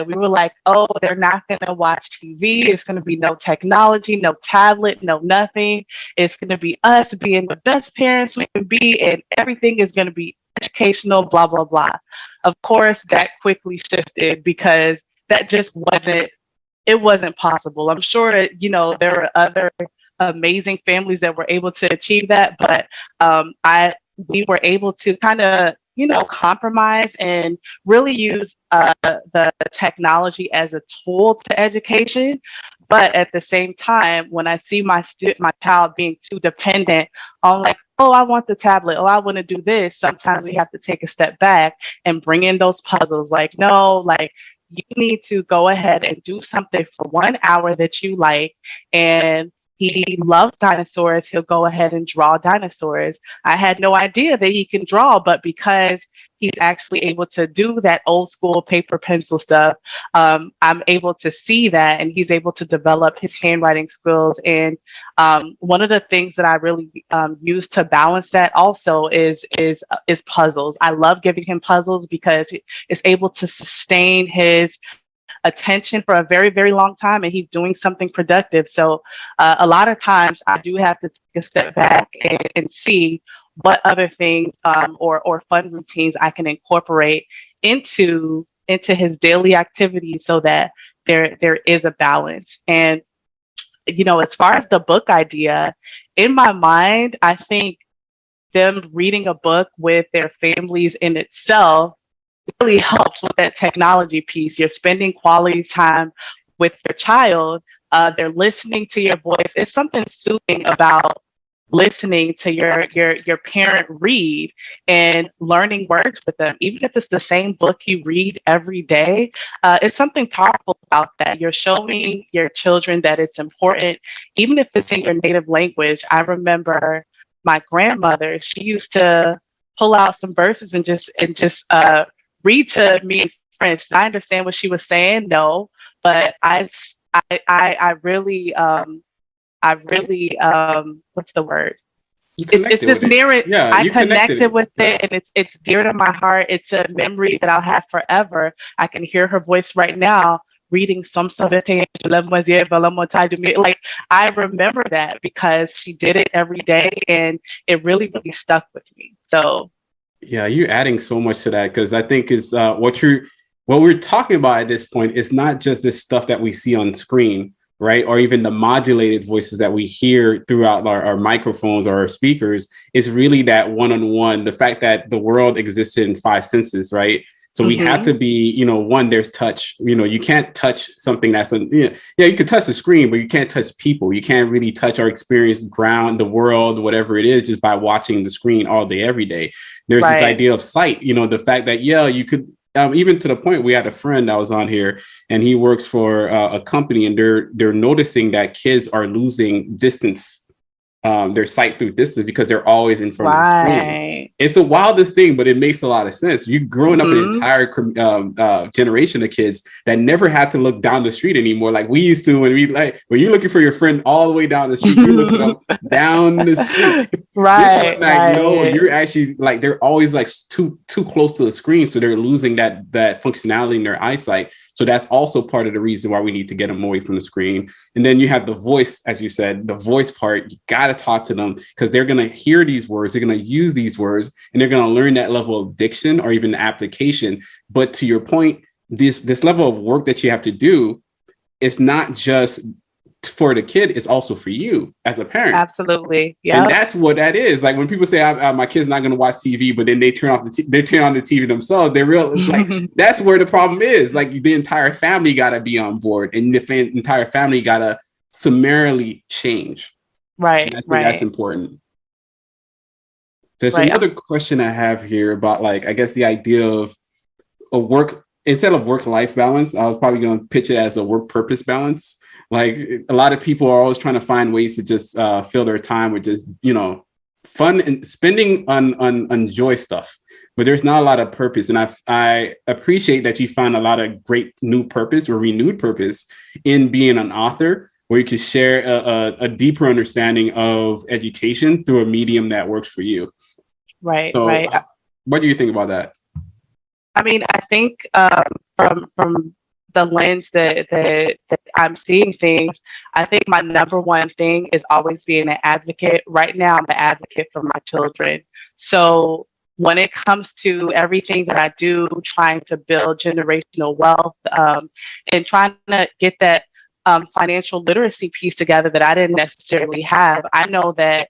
were like, oh, they're not going to watch TV. It's going to be no technology, no tablet, no nothing. It's going to be us being the best parents we can be, and everything is going to be educational, blah, blah, blah. Of course, that quickly shifted because that just wasn't possible. I'm sure, there are other amazing families that were able to achieve that, but we were able to kind of compromise and really use the technology as a tool to education. But at the same time, when I see my child being too dependent on, like, oh, I want the tablet, oh, I want to do this, sometimes we have to take a step back and bring in those puzzles. Like, no, like, you need to go ahead and do something for 1 hour that you like. And he loves dinosaurs. He'll go ahead and draw dinosaurs. I had no idea that he can draw, but because he's actually able to do that old school paper pencil stuff, I'm able to see that, and he's able to develop his handwriting skills. And one of the things that I really use to balance that also is puzzles. I love giving him puzzles because it's able to sustain his attention for a very, very long time, and he's doing something productive. So a lot of times I do have to take a step back and see what other things or fun routines I can incorporate into his daily activities so that there is a balance. And as far as the book idea, in my mind, I think them reading a book with their families in itself really helps with that technology piece. You're spending quality time with your child. They're listening to your voice. It's something soothing about listening to your parent read and learning words with them. Even if it's the same book you read every day, it's something powerful about that. You're showing your children that it's important, even if it's in your native language. I remember my grandmother, she used to pull out some verses and just read to me in French. I understand what she was saying, no, but I really, what's the word? It's just near it. Yeah, I connected with it, and it's dear to my heart. It's a memory that I'll have forever. I can hear her voice right now reading some Like, I remember that because she did it every day, and it really, really stuck with me. So. Yeah, you're adding so much to that, because I think is what we're talking about at this point is not just this stuff that we see on screen, right? Or even the modulated voices that we hear throughout our microphones or our speakers. It's really that one-on-one, the fact that the world exists in 5 senses, right? So we have to be, one, there's touch. You can't touch something that's, you can touch the screen, but you can't touch people. You can't really touch or experience ground, the world, whatever it is, just by watching the screen all day, every day. There's this idea of sight, the fact that, you could, even to the point, we had a friend that was on here, and he works for a company, and they're noticing that kids are losing distance, their sight through distance, because they're always in front of the screen. It's the wildest thing, but it makes a lot of sense. You're growing up an entire generation of kids that never had to look down the street anymore, like we used to when you're looking for your friend all the way down the street, you're looking up down the street. No, you're actually they're always too close to the screen, so they're losing that functionality in their eyesight. So that's also part of the reason why we need to get them away from the screen. And then you have the voice, as you said, the voice part. You got to talk to them, because they're going to hear these words, they're going to use these words, and they're going to learn that level of diction or even application. But to your point, this level of work that you have to do, it's not just for the kid, it's also for you as a parent. Absolutely. Yeah. And that's what that is. Like when people say my kid's not going to watch TV, but then they turn on the TV themselves, they're real. That's where the problem is. The entire family got to be on board, and the entire family got to summarily change. Right. And I think that's important. There's Right. another question I have here about, like, I guess the idea of a work, instead of work-life balance, I was probably going to pitch it as a work purpose balance. Like, a lot of people are always trying to find ways to just fill their time with just, fun and spending on joy stuff. But there's not a lot of purpose. And I appreciate that you found a lot of great new purpose or renewed purpose in being an author, where you can share a deeper understanding of education through a medium that works for you. Right. So Right. what do you think about that? I mean, I think from the lens that I'm seeing things, I think my number one thing is always being an advocate. Right now, I'm an advocate for my children. So when it comes to everything that I do, trying to build generational wealth, and trying to get that financial literacy piece together that I didn't necessarily have, I know that,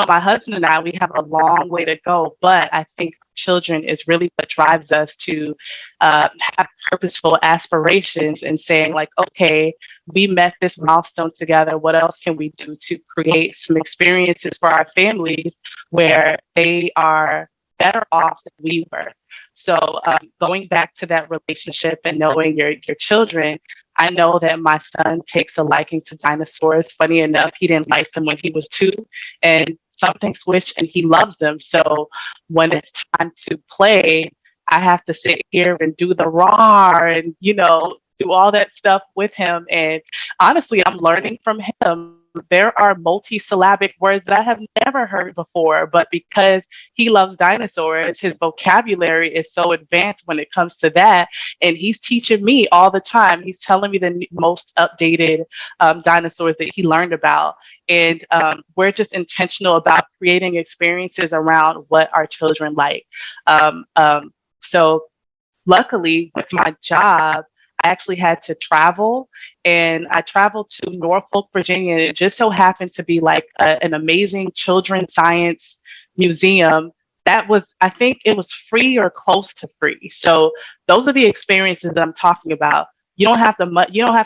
my husband and I, we have a long way to go, but I think children is really what drives us to have purposeful aspirations and saying, like, okay, we met this milestone together. What else can we do to create some experiences for our families where they are better off than we were? So going back to that relationship and knowing your children, I know that my son takes a liking to dinosaurs. Funny enough, he didn't like them when he was 2, and something switched and he loves them. So when it's time to play, I have to sit here and do the roar and, do all that stuff with him. And honestly, I'm learning from him. There are multi-syllabic words that I have never heard before, but because he loves dinosaurs, his vocabulary is so advanced when it comes to that. And he's teaching me all the time. He's telling me the most updated dinosaurs that he learned about. And we're just intentional about creating experiences around what our children like. So luckily with my job, I actually had to travel, and I traveled to Norfolk, Virginia. And it just so happened to be like an amazing children's science museum that was, I think it was free or close to free. So those are the experiences that I'm talking about. You don't have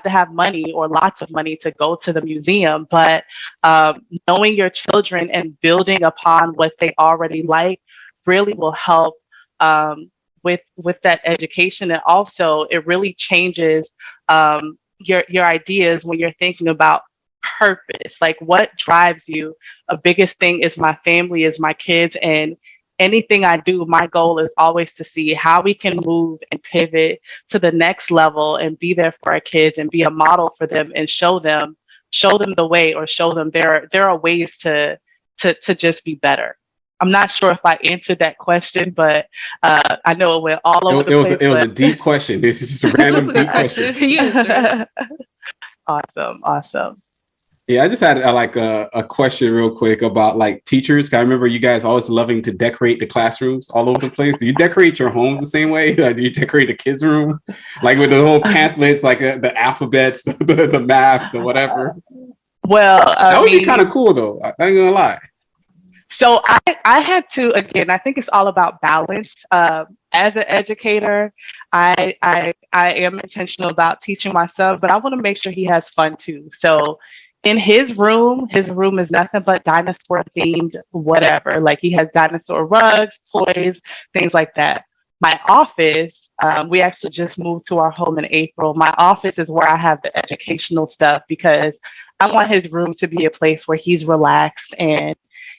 to have money or lots of money to go to the museum, but knowing your children and building upon what they already like really will help with that education. And also it really changes your ideas when you're thinking about purpose, like what drives you. A biggest thing is my family, is my kids, and anything I do, my goal is always to see how we can move and pivot to the next level and be there for our kids and be a model for them and show them the way, or show them there are ways to just be better. I'm not sure if I answered that question, but I know it went all over the place. It was a deep question. This is just a random deep question. You answered. Awesome. Yeah, I just had a question real quick about like teachers. I remember you guys always loving to decorate the classrooms all over the place. Do you decorate your homes the same way? Do you decorate the kids' room, like with the whole pamphlets, like the alphabets, the math, the whatever? Well, that would be kind of cool, though. I ain't gonna lie. So I had to, again, I think it's all about balance. As an educator, I am intentional about teaching my son, but I want to make sure he has fun too. So in his room is nothing but dinosaur themed, whatever. Like he has dinosaur rugs, toys, things like that. My office, we actually just moved to our home in April. My office is where I have the educational stuff, because I want his room to be a place where he's relaxed and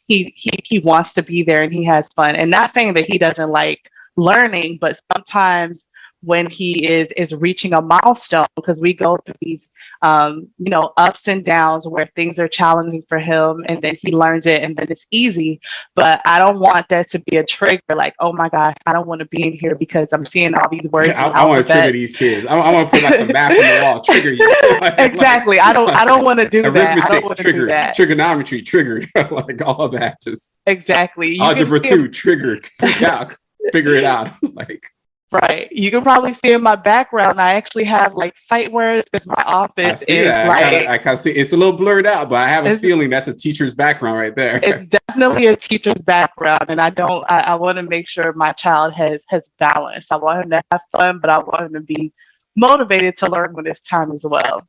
he wants to be there and he has fun. And not saying that he doesn't like learning, but sometimes when he is reaching a milestone, because we go through these ups and downs where things are challenging for him, and then he learns it and then it's easy. But I don't want that to be a trigger, like, oh my gosh, I don't want to be in here because I'm seeing all these words. Yeah, I want to trigger these kids. I want to put like some math on the wall, trigger you. Exactly. I don't want to do that. I don't want to do that. Trigonometry triggered, like all of that. Just exactly. Algebra 2 triggered. Calc, figure it out. Like. Right. You can probably see in my background, I actually have like sight words because my office is that. like... I kind of see it's a little blurred out, but I have a feeling that's a teacher's background right there. It's definitely a teacher's background. And I want to make sure my child has balance. I want him to have fun, but I want him to be motivated to learn when it's time as well.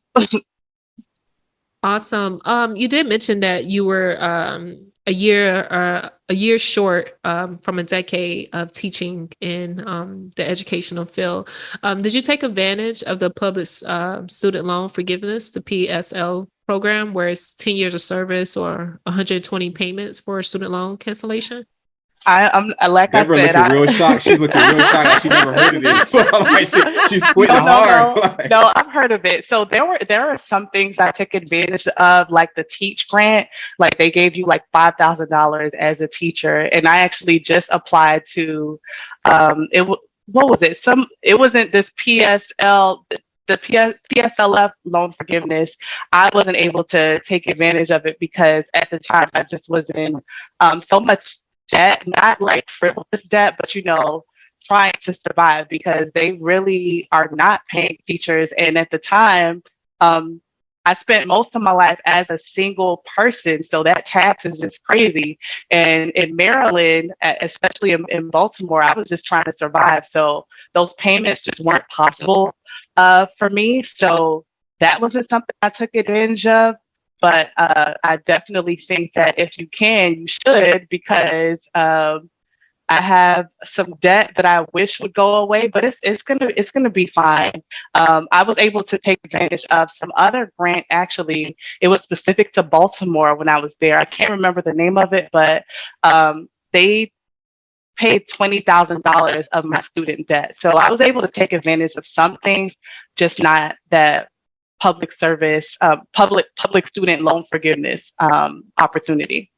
Awesome. You did mention that you were a year short from a decade of teaching in the educational field. Did you take advantage of the public student loan forgiveness, the PSL program, where it's 10 years of service or 120 payments for student loan cancellation? I'm like Deborah I said, looking real shocked. She's looking real shocked. Like she never heard of it. So like she's squinting hard. No, I've heard of it. So there are some things I took advantage of, like the Teach grant. Like they gave you like $5,000 as a teacher, and I actually just applied to what was it? It wasn't this PSL. PSLF loan forgiveness. I wasn't able to take advantage of it because at the time I just was in so much debt, not like frivolous debt, but trying to survive because they really are not paying teachers. And at the time, I spent most of my life as a single person, so that tax is just crazy. And in Maryland, especially in Baltimore, I was just trying to survive. So those payments just weren't possible for me. So that wasn't something I took advantage of. But I definitely think that if you can, you should, because I have some debt that I wish would go away, but it's gonna be fine. I was able to take advantage of some other grant. Actually, it was specific to Baltimore when I was there. I can't remember the name of it, but they paid $20,000 of my student debt. So I was able to take advantage of some things, just not that public service, public student loan forgiveness opportunity.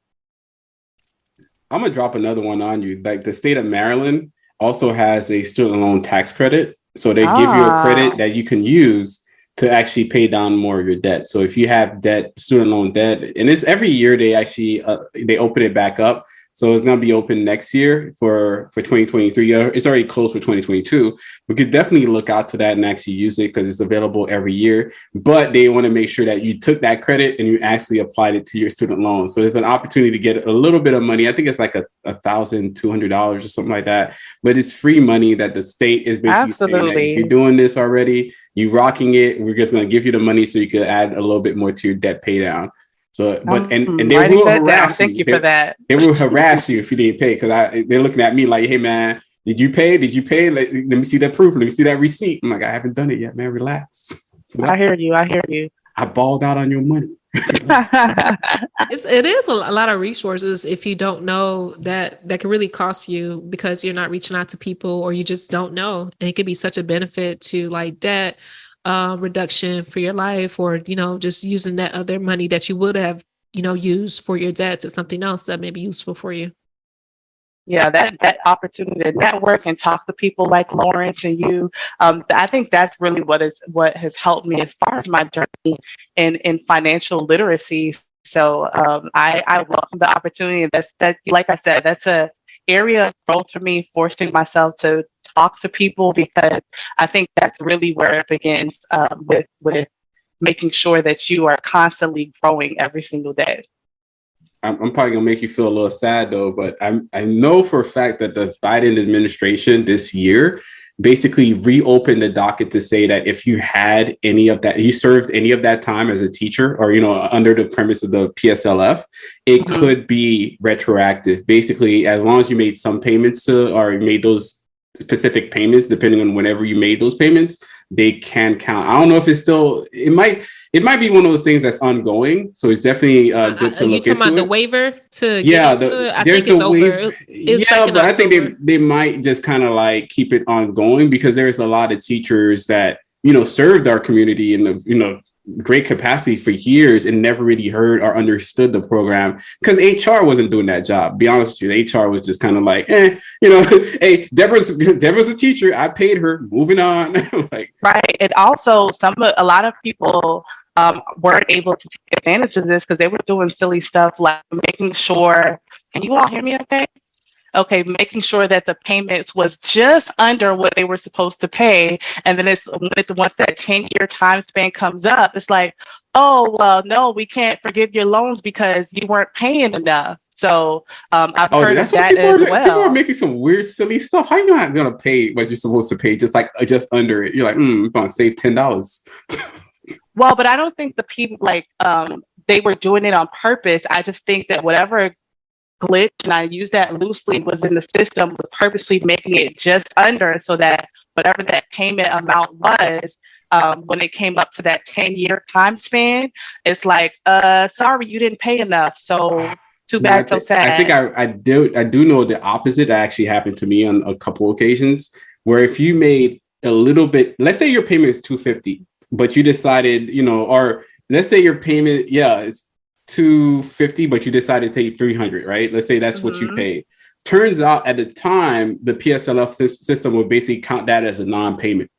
I'm gonna drop another one on you. Like the state of Maryland also has a student loan tax credit. So they give you a credit that you can use to actually pay down more of your debt. So if you have debt, student loan debt, and it's every year they actually they open it back up. So it's going to be open next year for 2023. It's already closed for 2022. We could definitely look out to that and actually use it because it's available every year. But they want to make sure that you took that credit and you actually applied it to your student loan. So there's an opportunity to get a little bit of money. I think it's like $1,200 or something like that. But it's free money that the state is basically saying that if you're doing this already, you rocking it, we're just going to give you the money so you could add a little bit more to your debt pay down. So, but and they will harass you. Thank you for that. They will harass you if you didn't pay because they're looking at me like, "Hey, man, did you pay? Did you pay? Let me see that proof. Let me see that receipt." I'm like, "I haven't done it yet, man. Relax." I hear you. I balled out on your money. It is a lot of resources if you don't know that can really cost you because you're not reaching out to people or you just don't know, and it could be such a benefit to like debt reduction for your life, or just using that other money that you would have used for your debt to something else that may be useful for you. Yeah, that opportunity to network and talk to people like Lawrence and you. I think that's really what has helped me as far as my journey in financial literacy. So I welcome the opportunity. That like I said, that's a area of growth for me, forcing myself to talk to people, because I think that's really where it begins, with making sure that you are constantly growing every single day. I'm probably gonna make you feel a little sad though, but I know for a fact that the Biden administration this year basically reopened the docket to say that if you had any of that, you served any of that time as a teacher or, under the premise of the PSLF, it could be retroactive. Basically, as long as you made some payments or you made those specific payments, depending on whenever you made those payments, they can count. I don't know if it's still, it might be one of those things that's ongoing. So it's definitely good to look into. You talking about the waiver to get into it? I think it's over. But I think they might just kind of like keep it ongoing because there's a lot of teachers that, served our community in the, great capacity for years and never really heard or understood the program because HR wasn't doing that job. Be honest with you, HR was just kind of like, hey, Deborah's a teacher. I paid her. Moving on. Right. And also a lot of people weren't able to take advantage of this because they were doing silly stuff like making sure. Can you all hear me okay? Okay, making sure that the payments was just under what they were supposed to pay. And then once that 10-year time span comes up, it's like, oh, well, no, we can't forgive your loans because you weren't paying enough. So I've heard of that as well. People are making some weird, silly stuff. How are you not going to pay what you're supposed to pay just under it? You're like, I'm going to save $10. Well, but I don't think the people they were doing it on purpose. I just think that whatever glitch, and I use that loosely, was in the system, was purposely making it just under so that whatever that payment amount was, when it came up to that 10-year time span, it's like, sorry, you didn't pay enough. So too No, bad, so sad. I think I do know the opposite that actually happened to me on a couple occasions, where if you made a little bit, let's say your payment is $250, but you decided, or let's say your payment, it's $250, but you decided to take $300, right? Let's say that's what you paid. Turns out at the time, the PSLF system would basically count that as a non-payment.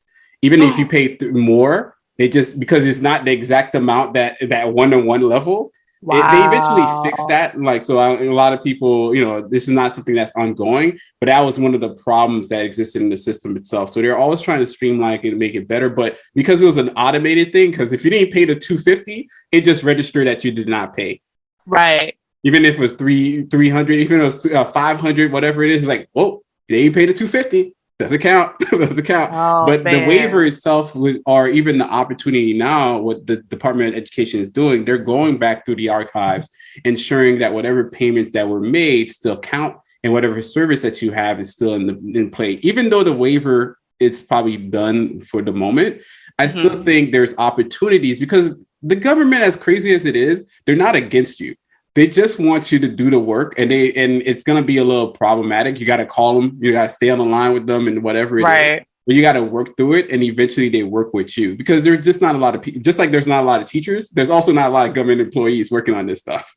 Even if you pay more, they just, because it's not the exact amount that one-on-one level. Wow. They eventually fixed that. Like, so a lot of people, this is not something that's ongoing, but that was one of the problems that existed in the system itself. So they're always trying to streamline it and make it better. But because it was an automated thing, because if you didn't pay the $250, it just registered that you did not pay. Right. Even if it was 300, even if it was 500, whatever it is, it's like, oh, they ain't paid the $250. Doesn't count. Doesn't count. Oh, but man. The waiver itself, or even the opportunity now, what the Department of Education is doing, they're going back through the archives, ensuring that whatever payments that were made still count, and whatever service that you have is still in play. Even though the waiver is probably done for the moment, I still think there's opportunities, because the government, as crazy as it is, they're not against you. They just want you to do the work, and it's going to be a little problematic. You got to call them, you got to stay on the line with them, and whatever it is. But you got to work through it, and eventually they work with you, because there's just not a lot of people. Just like there's not a lot of teachers, there's also not a lot of government employees working on this stuff.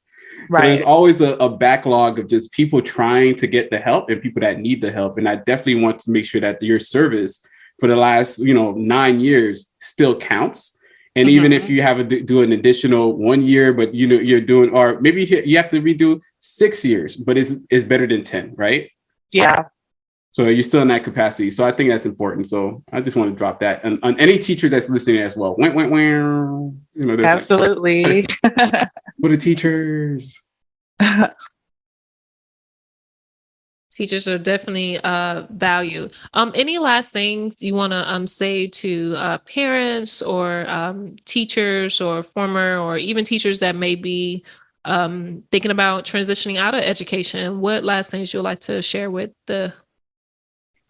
Right. So there's always a backlog of just people trying to get the help and people that need the help. And I definitely want to make sure that your service for the last 9 years still counts. And even if you have to do an additional 1 year, but you're doing, or maybe you have to redo 6 years, but it's better than 10, right? Yeah. So you're still in that capacity. So I think that's important. So I just want to drop that on any teacher that's listening as well. Absolutely. Like, for the teachers. Teachers are definitely valued. Any last things you want to say to parents or teachers or former or even teachers that may be thinking about transitioning out of education? What last things you'd like to share with the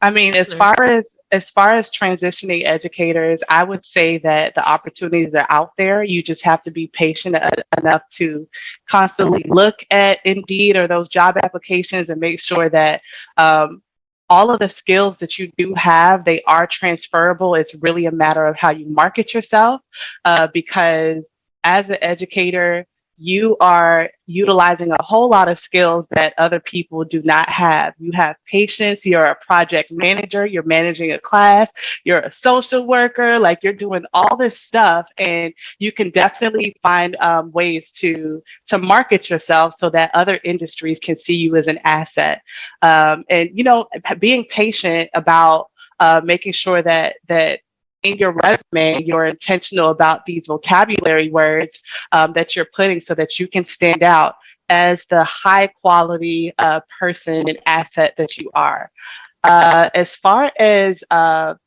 listeners? as far as transitioning educators, I would say that the opportunities are out there. You just have to be patient enough to constantly look at Indeed or those job applications and make sure that all of the skills that you do have, they are transferable. It's really a matter of how you market yourself, because as an educator, you are utilizing a whole lot of skills that other people do not have. You have patience, you're a project manager, you're managing a class, you're a social worker, like you're doing all this stuff, and you can definitely find ways to market yourself so that other industries can see you as an asset. And, being patient about making sure that in your resume, you're intentional about these vocabulary words that you're putting so that you can stand out as the high quality person and asset that you are. As far as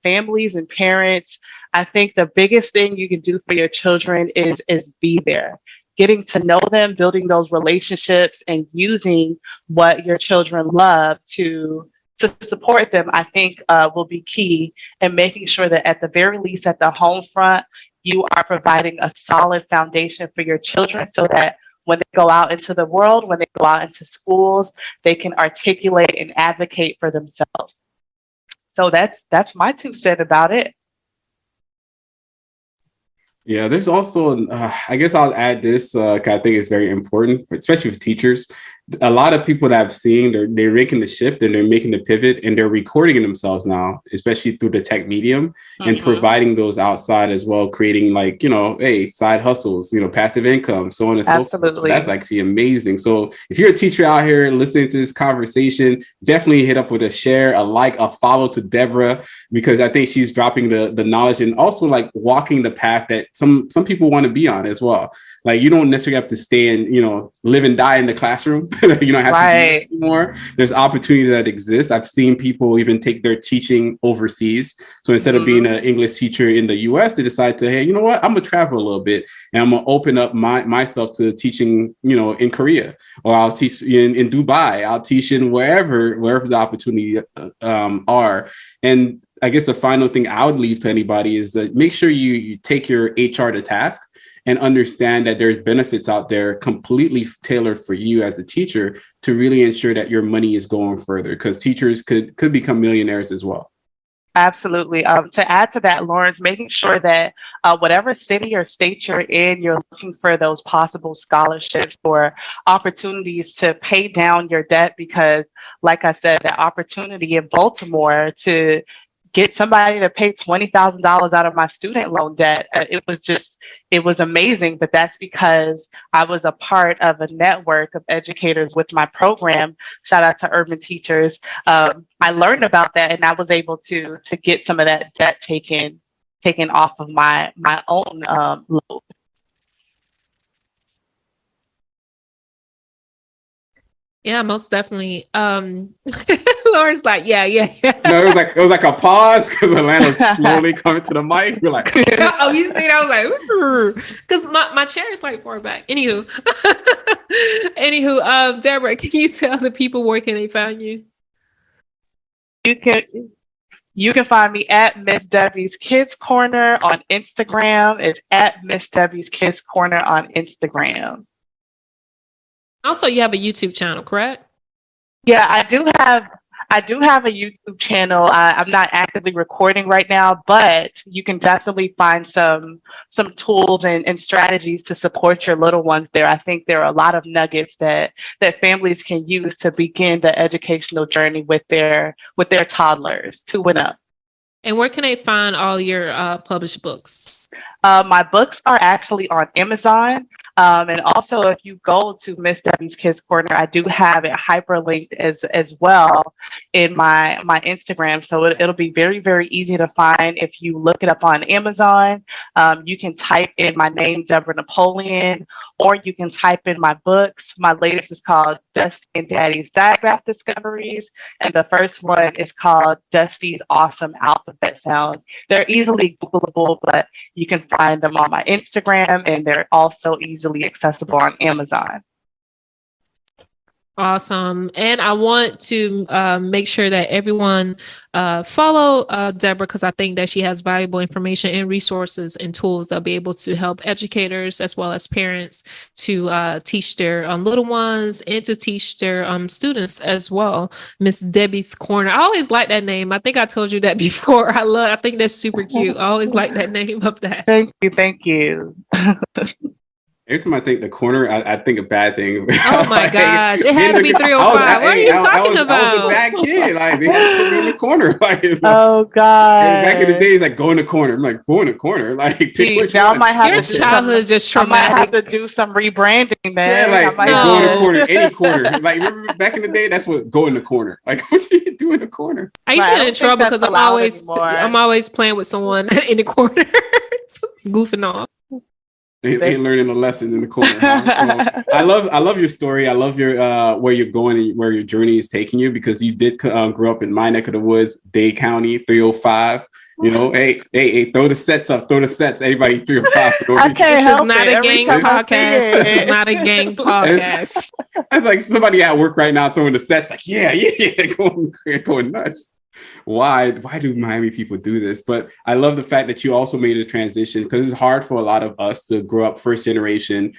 families and parents, I think the biggest thing you can do for your children is be there. Getting to know them, building those relationships, and using what your children love to support them, I think will be key, and making sure that at the very least at the home front, you are providing a solid foundation for your children so that when they go out into the world, when they go out into schools, they can articulate and advocate for themselves. So that's my 2 cents about it. Yeah, there's also, I guess I'll add this, I think it's very important, especially for teachers. A lot of people that I've seen, they're making the shift and they're making the pivot, and they're recording themselves now, especially through the tech medium, and providing those outside as well, creating side hustles, passive income, so on and so forth. So that's actually amazing. So if you're a teacher out here listening to this conversation, definitely hit up with a share, a like, a follow to Deborah, because I think she's dropping the knowledge and also walking the path that some people want to be on as well. Like, you don't necessarily have to stay and, live and die in the classroom. You don't have to do that anymore. There's opportunity that exists. I've seen people even take their teaching overseas. So instead of being an English teacher in the US, they decide to, hey, you know what? I'm gonna travel a little bit and I'm gonna open up myself to teaching, in Korea, or I'll teach in Dubai. I'll teach in wherever the opportunity are. And I guess the final thing I would leave to anybody is that make sure you take your HR to task and understand that there's benefits out there completely tailored for you as a teacher to really ensure that your money is going further, because teachers could become millionaires as well. Absolutely. To add to that, Lawrence, making sure that whatever city or state you're in, you're looking for those possible scholarships or opportunities to pay down your debt, because like I said, the opportunity in Baltimore to get somebody to pay $20,000 out of my student loan debt, it was amazing. But that's because I was a part of a network of educators with my program. Shout out to Urban Teachers. I learned about that, and I was able to get some of that debt taken off of my own load. Yeah, most definitely. Lauren's like, yeah. No, it was like a pause because Alainta was slowly coming to the mic. We're like, oh, you think I was like, because my chair is like far back. Anywho, Deborah, can you tell the people where can they find you? You can find me at Miss Debbie's Kids Corner on Instagram. It's at Miss Debbie's Kids Corner on Instagram. Also, you have a YouTube channel, correct? Yeah, I do have a YouTube channel. I'm not actively recording right now, but you can definitely find some tools and strategies to support your little ones there. I think there are a lot of nuggets that families can use to begin the educational journey with their toddlers 2 and up. And where can they find all your published books? My books are actually on Amazon. And also, if you go to Miss Debbie's Kids Corner, I do have it hyperlinked as well in my Instagram. So it'll be very, very easy to find. If you look it up on Amazon, you can type in my name, Deborah Napoleon, or you can type in my books. My latest is called Dusty and Daddy's Diagraph Discoveries, and the first one is called Dusty's Awesome Alphabet Sounds. They're easily Googleable, but you can find them on my Instagram, and they're also easily accessible on Amazon. Awesome. And I want to make sure that everyone follow Deborah, because I think that she has valuable information and resources and tools that'll be able to help educators as well as parents to teach their little ones and to teach their students as well. Miss Debbie's Corner. I always like that name. I think I told you that before. I think that's super cute. I always like that name of that. Thank you. Every time I think the corner, I think a bad thing. Oh my gosh. It had to be 305. What are you talking about? I was a bad kid. Like, they had to put me in the corner. Like, oh God. Back in the days, like, go in the corner. I'm like, go in the corner. Like, now I might have your childhood is just traumatic. I might have to do some rebranding then. Yeah, like, go in the corner, any corner. Like, remember back in the day, that's what, go in the corner. Like, what do you do in the corner? I used to get in trouble because I'm always playing with someone in the corner, goofing off. Ain't learning a lesson in the corner. Huh? So I love your story. I love your where you're going and where your journey is taking you, because you did grow up in my neck of the woods, Dade County, 305. You know, hey, throw the sets up, throw the sets. Everybody 305. This is not a gang podcast. This is not a gang podcast. It's like somebody at work right now throwing the sets, like, yeah, going nuts. Why do Miami people do this? But I love the fact that you also made a transition, because it's hard for a lot of us to grow up first generation,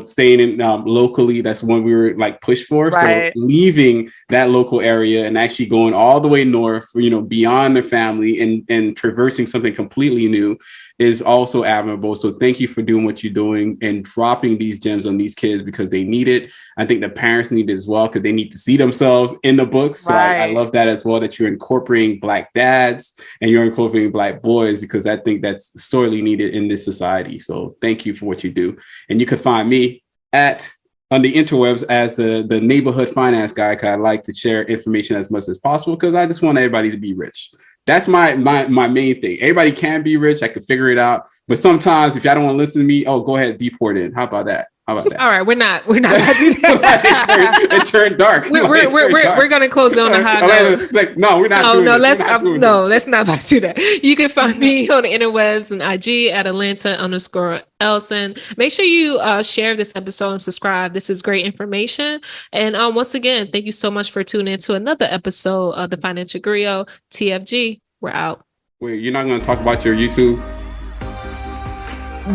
staying in locally. That's when we were like pushed for. Right. So leaving that local area and actually going all the way north, beyond the family and traversing something completely new is also admirable. So thank you for doing what you're doing and dropping these gems on these kids, because they need it. I think the parents need it as well, because they need to see themselves in the books. So I love that as well, that you're incorporating Black dads and you're incorporating Black boys, because I think that's sorely needed in this society. So thank you for what you do. And you can find me on the interwebs as the neighborhood finance guy, because I like to share information as much as possible, because I just want everybody to be rich. That's my main thing. Everybody can be rich. I can figure it out. But sometimes if y'all don't want to listen to me, go ahead, be poured in. How about that? How about that? All right, we're not about to do that. it turned dark. We're gonna close it on a high note. Like, no, we're not doing this. Let's not about to do that. You can find me on the interwebs and IG at Alainta_Alcin. Make sure you share this episode and subscribe. This is great information. And once again, thank you so much for tuning in to another episode of the Financial Griot. TFG. We're out. Wait, you're not going to talk about your YouTube?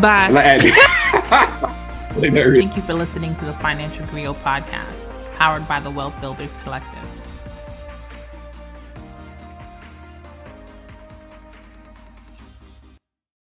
Bye. Thank you for listening to the Financial Griot podcast, powered by the Wealth Builders Collective.